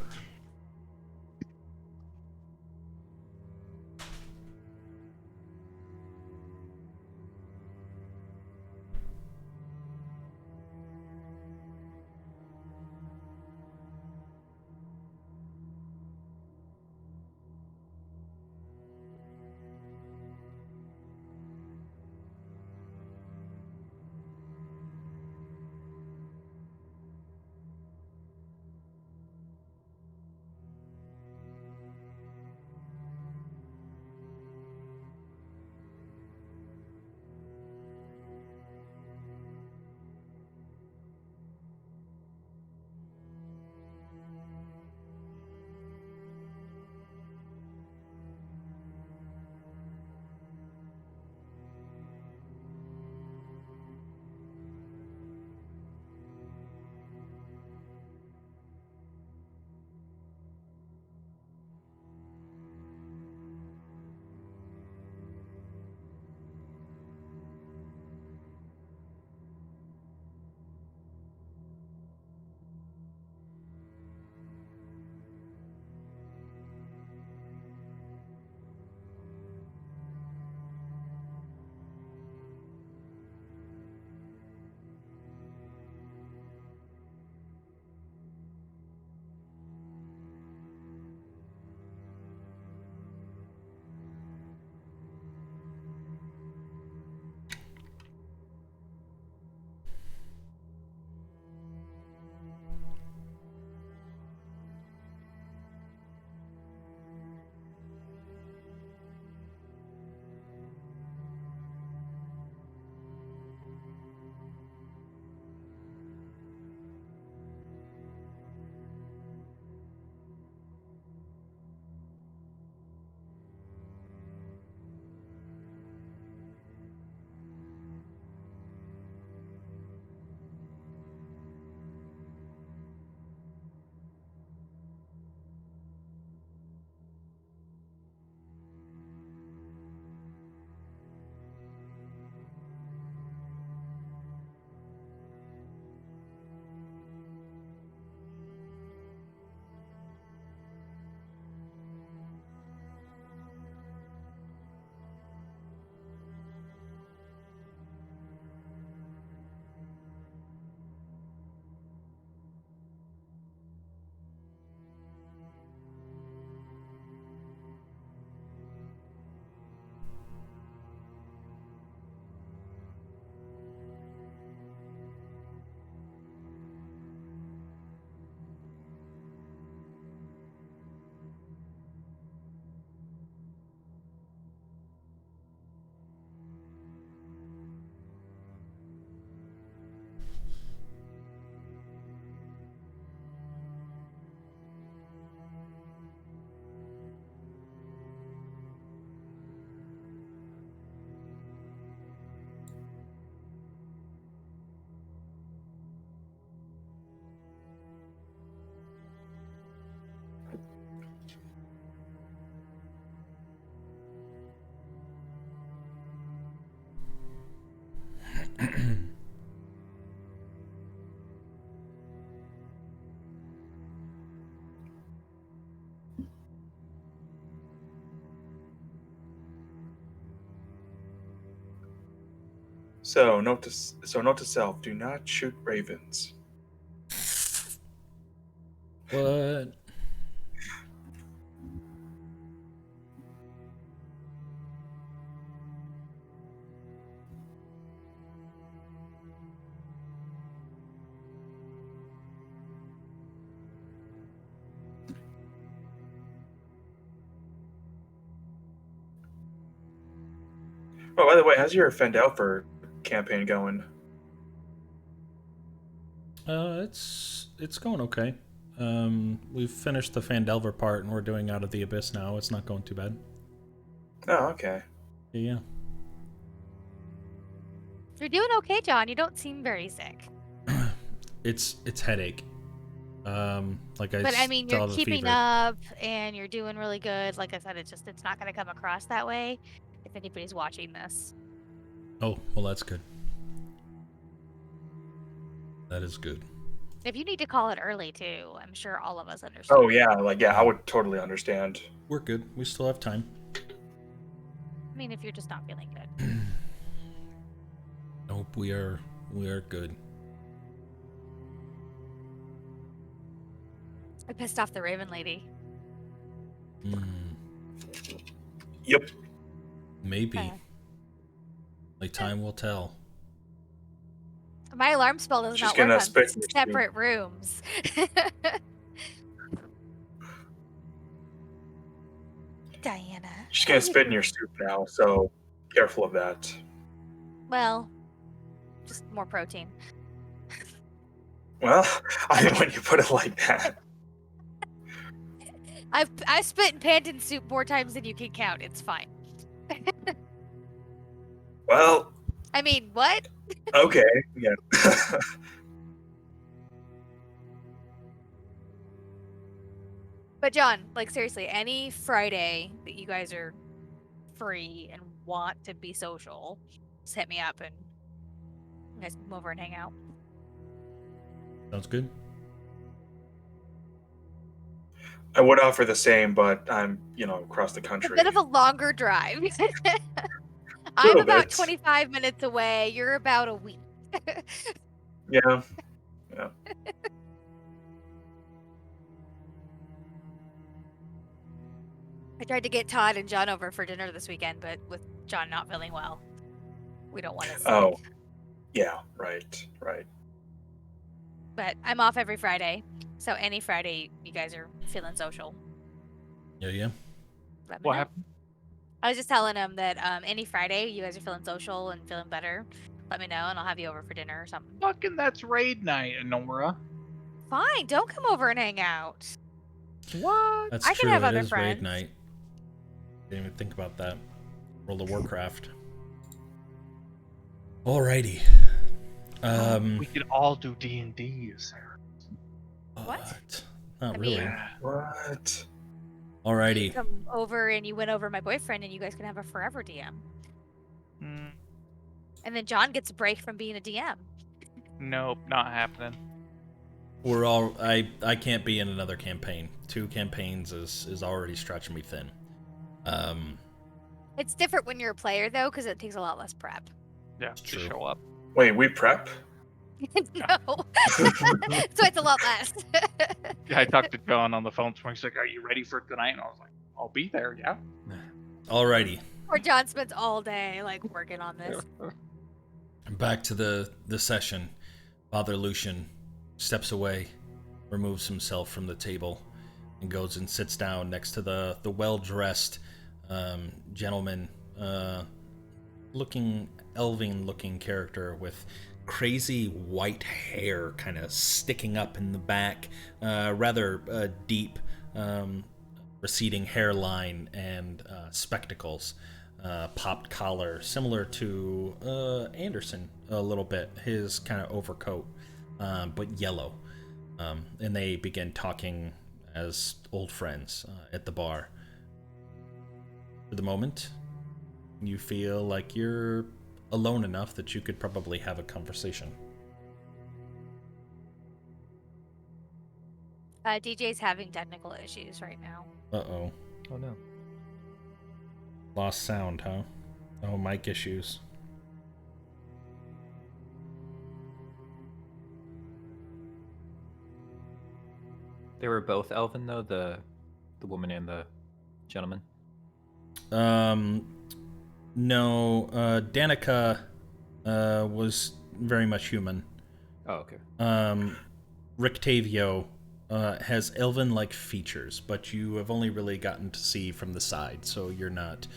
So note to self: do not shoot ravens. What? Oh, by the way, how's your Fendelfer campaign going? It's going okay. We've finished the Fandelver part, and we're doing Out of the Abyss now. It's not going too bad. Oh, okay. Yeah. You're doing okay, John. You don't seem very sick. It's headache. Like But I mean, still you're have a keeping fever. up and you're doing really good. Like I said, it's not going to come across that way if anybody's watching this. Oh, well, that's good. That is good. If you need to call it early too, I'm sure all of us understand. Oh yeah, I would totally understand. We're good. We still have time. I mean, if you're just not feeling good. Nope, we are good. I pissed off the Raven lady. Yep. Maybe. Okay. Like time will tell. My alarm spell does She's not gonna work spit on in your separate rooms. Diana. She's gonna spit in your soup now, so careful of that. Well, just more protein. Well, I mean, when you put it like that. I've spit in Panton soup more times than you can count. It's fine. Well, I mean, what? okay, yeah. But John, like seriously, any Friday that you guys are free and want to be social, just hit me up and you guys can come over and hang out. Sounds good. I would offer the same, but I'm, across the It's a country. bit of a longer drive. I'm Little about bit. 25 minutes away. You're about a week. Yeah. I tried to get Todd and John over for dinner this weekend, but with John not feeling well, we don't want to see. Oh, yeah, right. But I'm off every Friday, so any Friday you guys are feeling social, Yeah. let me What know. happened? I was just telling him that any Friday you guys are feeling social and feeling better, let me know and I'll have you over for dinner or something. Fucking that's raid night, Nora. Fine, don't come over and hang out. What? That's I can true. have It other is raid friends. night. Didn't even think about that. World of Warcraft. Alrighty. We could all do D&D, Sarah. What? Not I really. mean- What? You Alrighty. come over and you win over my boyfriend and you guys can have a forever DM. Mm, And then John gets a break from being a DM. nope, not happening. We're all. I can't be in another campaign. 2 campaigns is already stretching me thin. It's different when you're a player though, because it takes a lot less prep. Yeah, It's just true. show up. Wait, we prep? No. So it's a lot less. Yeah, I talked to John on the phone. He's like, "Are you ready for tonight?" And I was like, "I'll be there." Yeah. Alrighty. Or John spends all day like working on this. Back to the session. Father Lucian steps away, removes himself from the table, and goes and sits down next to the well-dressed gentleman, elven-looking character with crazy white hair kind of sticking up in the back, rather deep, receding hairline, and spectacles. Popped collar, similar to Anderson a little bit, his kind of overcoat, but yellow. And they begin talking as old friends at the bar. For the moment, you feel like you're alone enough that you could probably have a conversation. DJ's having technical issues right now. Uh-oh. Oh no. Lost sound, huh? Oh, mic issues. They were both elven though, the woman and the gentleman. No, Danica was very much human. Oh, okay. Rictavio has elven-like features, but you have only really gotten to see from the side, so you're not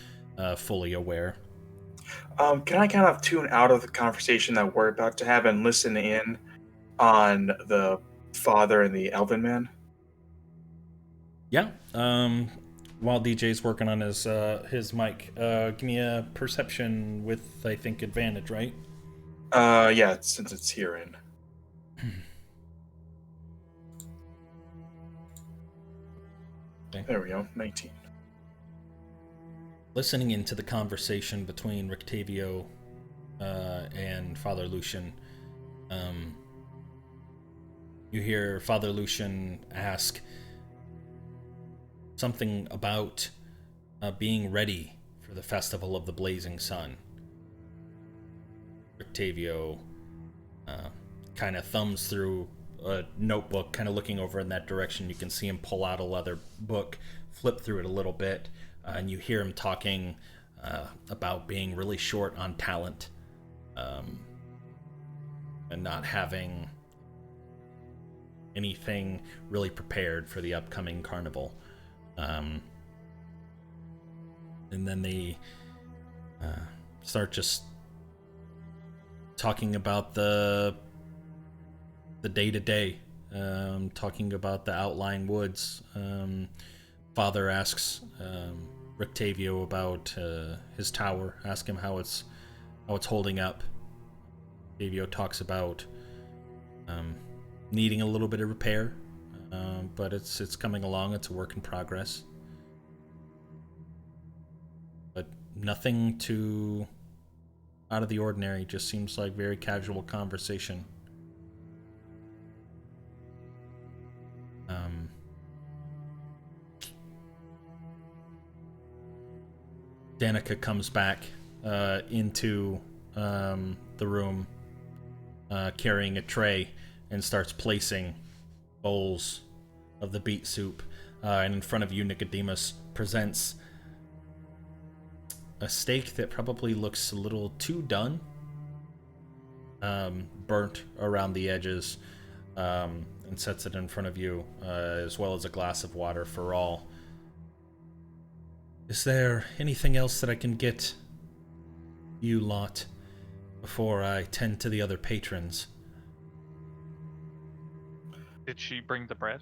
fully aware. Can I kind of tune out of the conversation that we're about to have and listen in on the father and the elven man? Yeah. While DJ's working on his mic, give me a perception with, I think, advantage, right? Yeah, since it's herein. Okay. There we go, 19. Listening into the conversation between Rictavio and Father Lucian, you hear Father Lucian ask something about being ready for the Festival of the Blazing Sun. Rictavio kind of thumbs through a notebook, kind of looking over in that direction. You can see him pull out a leather book, flip through it a little bit, and you hear him talking about being really short on talent and not having anything really prepared for the upcoming carnival. And then they start just talking about the day-to-day, talking about the outlying woods. Father asks Rictavio about his tower, ask him how it's holding up. Rictavio talks about needing a little bit of repair, but it's coming along. It's a work in progress, but nothing too out of the ordinary. Just seems like very casual conversation. Danica comes back into the room carrying a tray and starts placing bowls of the beet soup. And in front of you, Nicodemus presents a steak that probably looks a little too done, burnt around the edges, and sets it in front of you, as well as a glass of water for all. Is there anything else that I can get you lot before I tend to the other patrons? Did she bring the bread?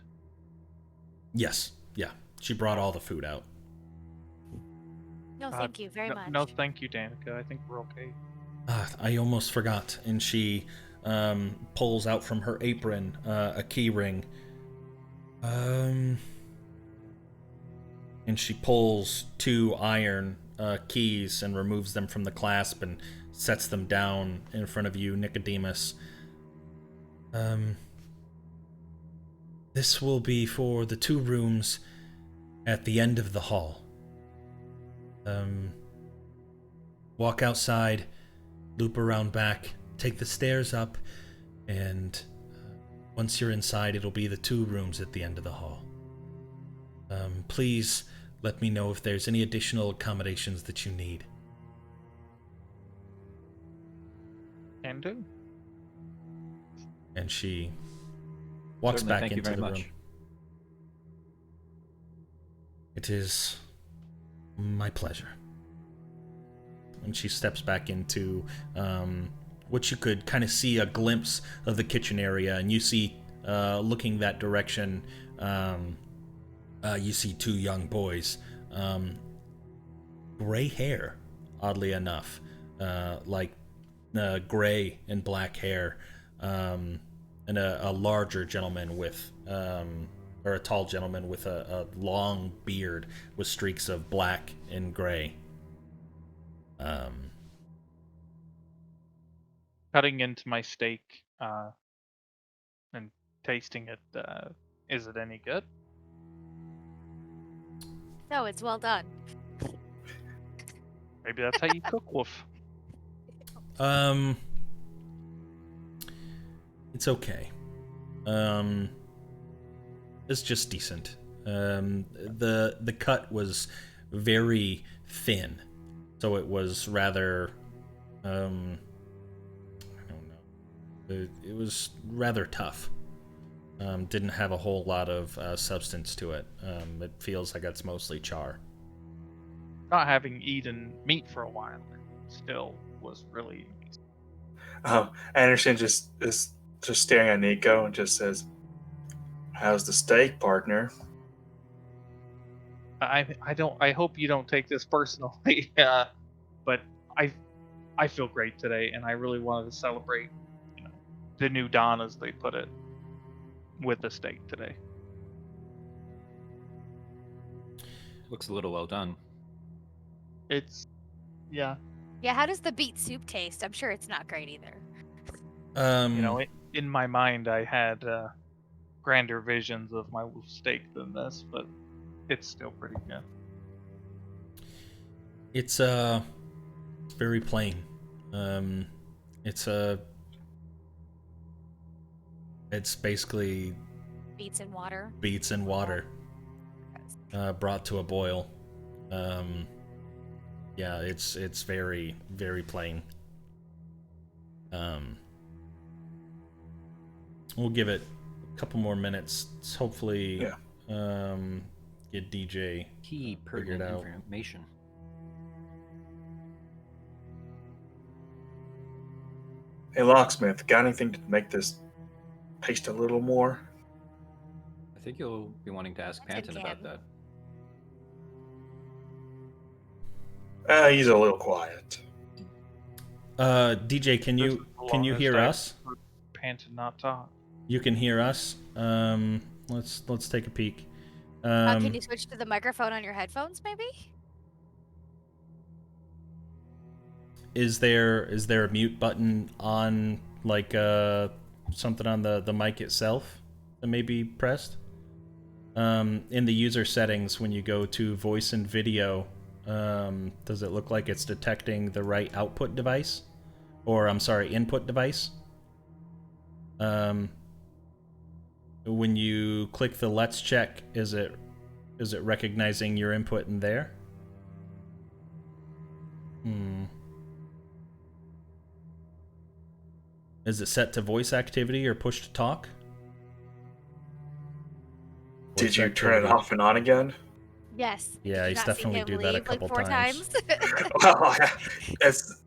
Yes, yeah. She brought all the food out. No, thank you very much. No, thank you, Danica. I think we're okay. I almost forgot. And she pulls out from her apron a key ring. And she pulls 2 iron keys and removes them from the clasp and sets them down in front of you, Nicodemus. This will be for the 2 rooms at the end of the hall. Walk outside, loop around back, take the stairs up, and once you're inside, it'll be the 2 rooms at the end of the hall. Please let me know if there's any additional accommodations that you need. Can do. And she walks Certainly, back thank you into very the much. room. It is my pleasure. And she steps back into what you could kind of see a glimpse of the kitchen area, and you see, looking that direction, you see 2 young boys, gray hair, oddly enough, like gray and black hair, and a larger gentleman with, or a tall gentleman with a long beard with streaks of black and gray. cutting into my steak and tasting it. Is it any good? No, it's well done. Maybe that's how you cook, Wolf. It's okay. It's just decent. The cut was very thin, so it was rather I don't know. It was rather tough. Didn't have a whole lot of substance to it. It feels like it's mostly char. Not having eaten meat for a while, it still was really. Anderson just is just staring at Nico and just says, "How's the steak, partner?" I hope you don't take this personally, but I feel great today, and I really wanted to celebrate, the new dawn, as they put it, with the steak today. Looks a little well done. It's, yeah. Yeah, how does the beet soup taste? I'm sure it's not great either. In my mind, I had grander visions of my wolf steak than this, but it's still pretty good. It's very plain. It's basically Beets and water. beets and water brought to a boil. Yeah, it's very, very plain. We'll give it a couple more minutes. Hopefully, get DJ Key figured pertinent out. information. Hey, locksmith, got anything to make this taste a little more? I think you'll be wanting to ask Panton about that. He's a little quiet. DJ, can you hear us? Panton not talk. You can hear us. Let's take a peek. Can you switch to the microphone on your headphones, maybe? Is there a mute button on, like something on the mic itself that may be pressed? In the user settings, when you go to voice and video, does it look like it's detecting the right output device? Or, I'm sorry, input device? When you click the let's check, is it recognizing your input in there? Is it set to voice activity or push to talk? Did you turn it off and on again? Yes. Yeah, he's definitely do that a couple like 4 times. Well, it's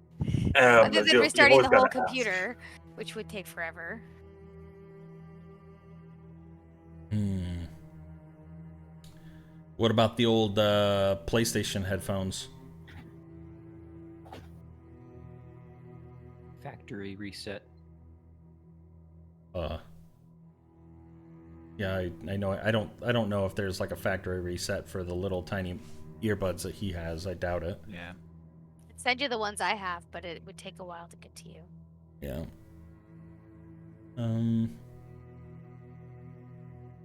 Other than restarting the whole computer, which would take forever. What about the old PlayStation headphones? Factory reset. Yeah, I know. I don't know if there's like a factory reset for the little tiny earbuds that he has. I doubt it. Yeah. I'd send you the ones I have, but it would take a while to get to you. Yeah.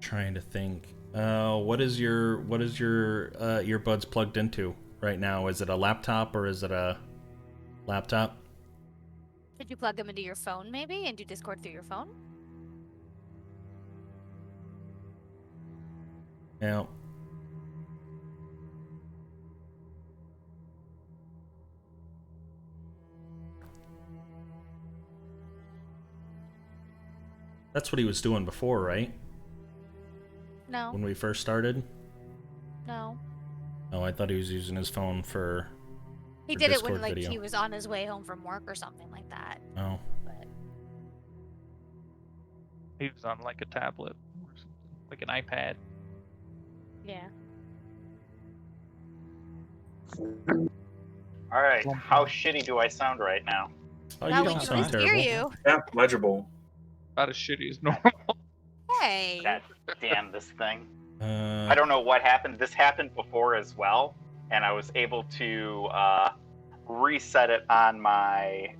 Trying to think. What is your earbuds plugged into right now? Is it a laptop or is it a laptop? Could you plug them into your phone maybe and do Discord through your phone? Yeah. That's what he was doing before, right? No. When we first started? No. No, I thought he was using his phone for He did it when Discord video. he was on his way home from work or something like that. Oh. But He was on like a tablet or something, like an iPad. yeah. All right, how shitty do I sound right now? Oh, Now you we don't can sound at least hear terrible. you. Yeah, legible. About as shitty as normal. Hey. God damn this thing. I I don't know what happened. This happened before as well, and I was able to reset it on my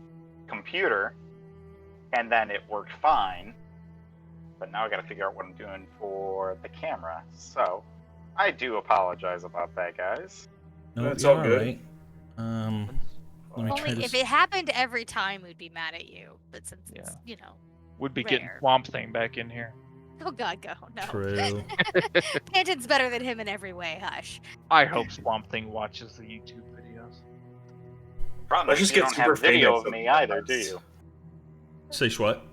computer, and then it worked fine. But now I got to figure out what I'm doing for the camera. So I do apologize about that, guys. No, That's you're all good. right. Let me try Only to. if it happened every time, we'd be mad at you. But since it's, Would be getting rare. Swamp Thing back in here. Oh God, go no. True. Panton's better than him in every way. Hush. I hope Swamp Thing watches the YouTube videos. Problem Let's is just you get don't super have video famous of me sometimes. either, do you? Say what?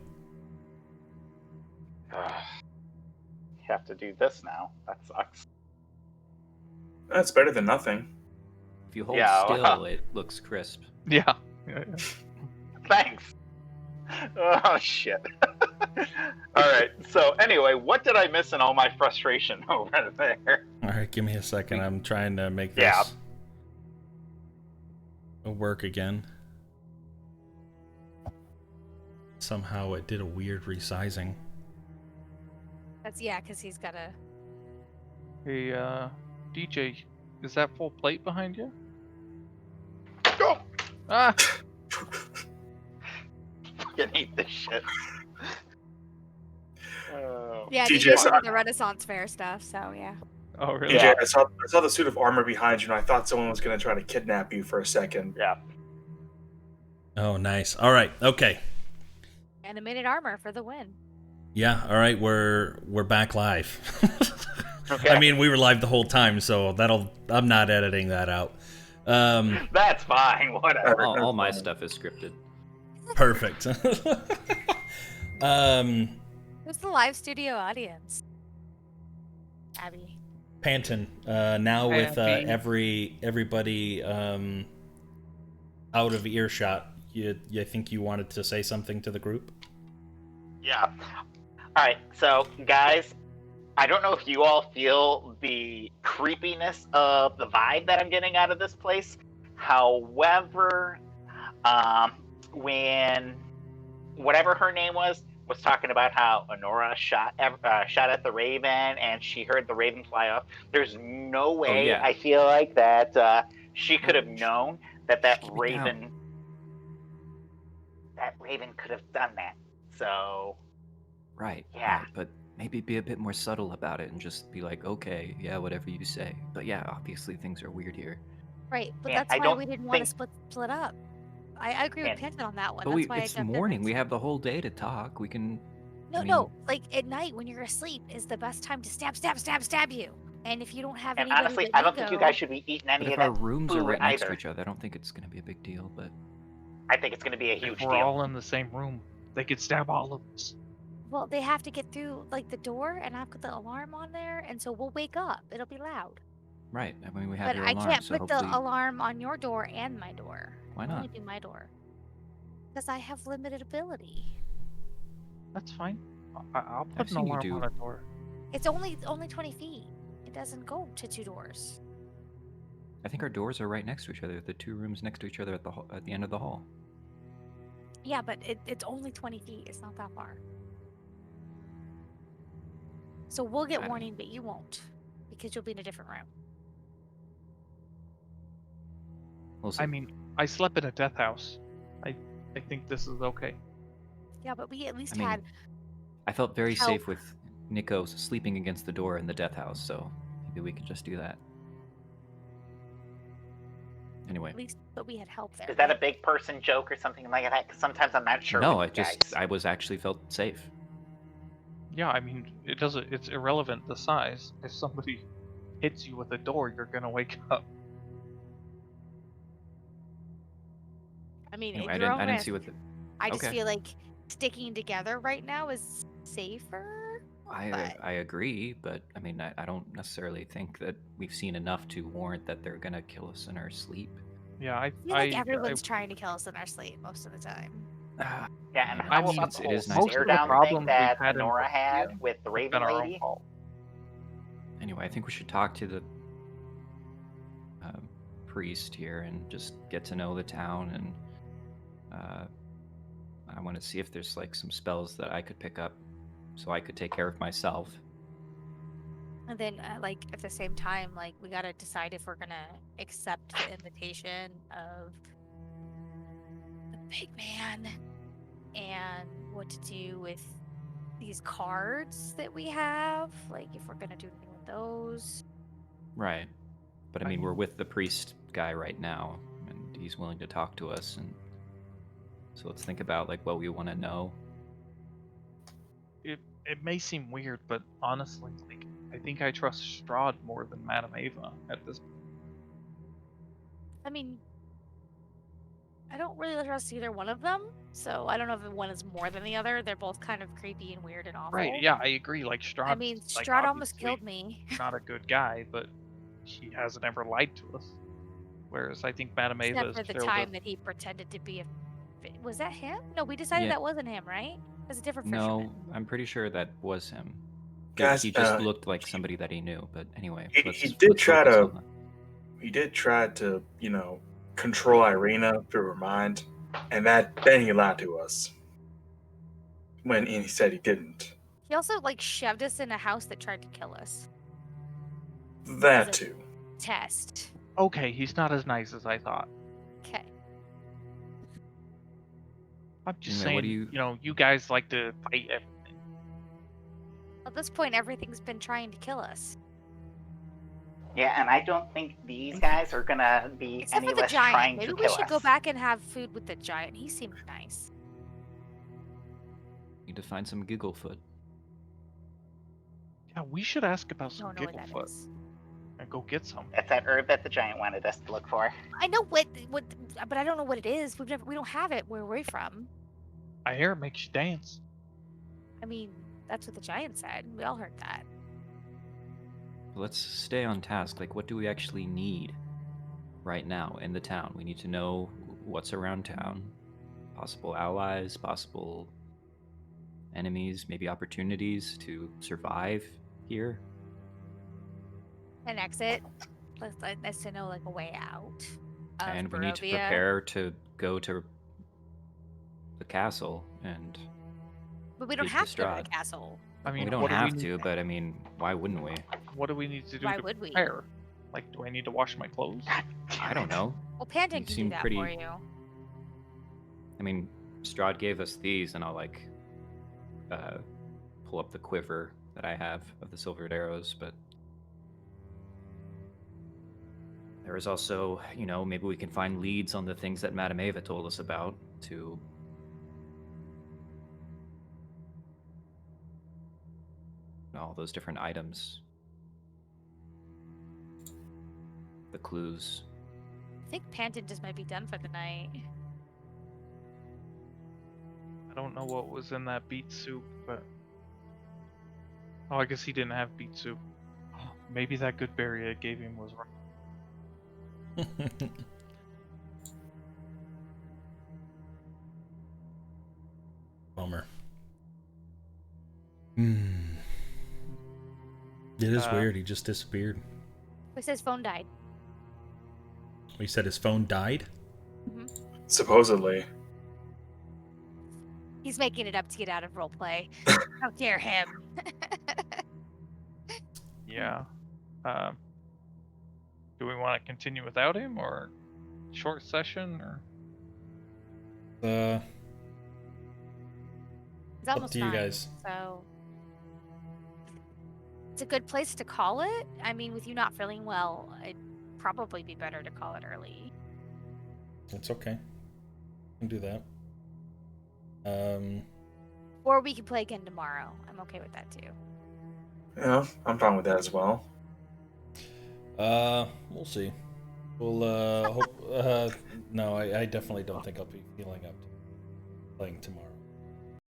You have to do this now. That sucks. That's better than nothing. If you hold Yeah, still, well. it looks crisp. Yeah. Thanks. Oh, shit. Alright, so anyway, what did I miss in all my frustration over there? All right, give me a second. I'm trying to make Yeah. this work again. Somehow it did a weird resizing. That's because he's got a. Hey, DJ, is that full plate behind you? Go! Ah! Fucking hate this shit. Yeah, DJ, DJ's so- doing the Renaissance Fair stuff. So yeah. Oh, really? DJ, Yeah. I saw the suit of armor behind you, and I thought someone was going to try to kidnap you for a second. Yeah. Oh, nice. All right. Okay. Animated armor for the win. Yeah. All right. We're back live. Okay. I mean, we were live the whole time, so I'm not editing that out. That's fine, whatever. All my stuff is scripted. Perfect. Who's the live studio audience? Abby. Panton. Now with Abby. everybody out of earshot, you think you wanted to say something to the group? Yeah. Alright, so, guys, I don't know if you all feel the creepiness of the vibe that I'm getting out of this place. However, when whatever her name was talking about how Honora shot at the Raven and she heard the Raven fly off, there's no way yeah. I feel like that she could have known that Raven could have done that. So, Right. Yeah. Right, but maybe be a bit more subtle about it and just be like, okay, yeah, whatever you say. But yeah, obviously things are weird here. Right, but Yeah, that's I why don't we didn't want to think- split up. I agree with And- Panton on that one. But That's why it's I jumped in morning. We first. have the whole day to talk. We can. No, I mean- no. Like at night when you're asleep is the best time to stab you. And if you don't have And anybody honestly, that I don't think you go- guys should be eating any But of if our that rooms are food right next to either. each other, I don't think it's going to be a big deal. But I think it's going to be a If huge we're deal. all in the same room, they could stab all of us. Well, they have to get through like the door, and I've got the alarm on there, and so we'll wake up. It'll be loud. right, I mean, we have But your I alarm, can't so put hopefully. the alarm on your door and my door. Why I only not? do my door. Because I have limited ability. That's fine. I'll I've put an seen you alarm do- on a door. It's only 20 feet. It doesn't go to 2 doors. I think our doors are right next to each other. The 2 rooms next to each other at the end of the hall. Yeah, but it's only 20 feet. It's not that far. So we'll get I- warning, but you won't. Because you'll be in a different room. We'll see. I mean, I slept in a death house. I think this is okay. Yeah, but we at least I mean, had... I felt very help. safe with Nico sleeping against the door in the death house, so maybe we could just do that. Anyway, At least, but we had help there. Is that a right? big person joke or something like that? 'Cause sometimes I'm not sure. no, with you guys. I was actually felt safe. Yeah, I mean, it's irrelevant the size. If somebody hits you with a door, you're gonna wake up. I mean, Anyway, at I your didn't own see risk. what the. I just okay. feel like sticking together right now is safer. but- I agree, but I mean, I don't necessarily think that we've seen enough to warrant that they're gonna kill us in our sleep. Yeah, I feel like everyone's trying to kill us in our sleep most of the time. Ah, Yeah, and I how mean, about the it whole is nice Most stare of the down problems thing we've that had in Nora had Prithia with the It's Raven been our own lady? fault. Anyway, I think we should talk to the priest here and just get to know the town, and I want to see if there's like some spells that I could pick up so I could take care of myself. And then, like, at the same time, like, we gotta decide if we're gonna accept the invitation of the big man and what to do with these cards that we have. Like, if we're gonna do anything with those. Right. But I mean, we're with the priest guy right now, and he's willing to talk to us, and so let's think about like what we want to know. It may seem weird, but honestly, like I think I trust Strahd more than Madame Ava at this point. I mean, I don't really trust either one of them, so I don't know if one is more than the other. They're both kind of creepy and weird and awful. Right, yeah, I agree. Like Strahd, I mean, like, Strahd almost obviously killed me. not a good guy, but he hasn't ever lied to us. Whereas I think Madame Ava Except is for the filled time with... that he pretended to be a... Was that him? No, we decided that wasn't him, right? It was a different fisherman. No, I'm pretty sure that was him. Guys, he just looked like somebody that he knew. But anyway, he did try to, control Irina through her mind, and then he lied to us when he said he didn't. He also like shoved us in a house that tried to kill us. That too. Test. Okay, he's not as nice as I thought. Okay. I'm just Anyway, saying, what do you guys like to fight everything. At this point, everything's been trying to kill us. Yeah, and I don't think these guys are gonna be Except any for the less giant. trying Maybe to we kill should us. go back and have food with the giant. He seemed nice. Need to find some Gigglefoot. Yeah, we should ask about some Don't know what that Gigglefoot is. and go get some. That's that herb that the giant wanted us to look for. I know what, but I don't know what it is. We don't have it where we're from. I hear it makes you dance. I mean, that's what the giant said. We all heard that. Let's stay on task. Like, what do we actually need right now in the town? We need to know what's around town. Possible allies, possible enemies, maybe opportunities to survive here. An exit. Let's to know like a way out. And we need to Barovia. prepare to go to the castle and But we don't get have to go to Strahd. the castle. I mean, we don't what do have we to, need, but I mean, why wouldn't we? what do we need to do Why to would we? prepare? Like, do I need to wash my clothes? I don't know. Well, Panton You can do seem that pretty- for you. I mean, Strahd gave us these, and I'll like pull up the quiver that I have of the silvered arrows, but there is also, maybe we can find leads on the things that Madame Ava told us about to all those different items. The clues. I think Panton just might be done for the night. I don't know what was in that beet soup, but... Oh, I guess he didn't have beet soup. Maybe that good berry I gave him was right. Bummer. It is weird. He just disappeared. He says phone died. He said his phone died? Supposedly. He's making it up to get out of roleplay. How dare him? Yeah. Do we want to continue without him, or short session, or... It's Up almost to you fine, guys. So it's a good place to call it. I mean, with you not feeling well, it'd probably be better to call it early. It's okay. We can do that. Or we can play again tomorrow. I'm okay with that too. Yeah, I'm fine with that as well. We'll see. We'll, hope, no, I definitely don't think I'll be feeling up to playing tomorrow.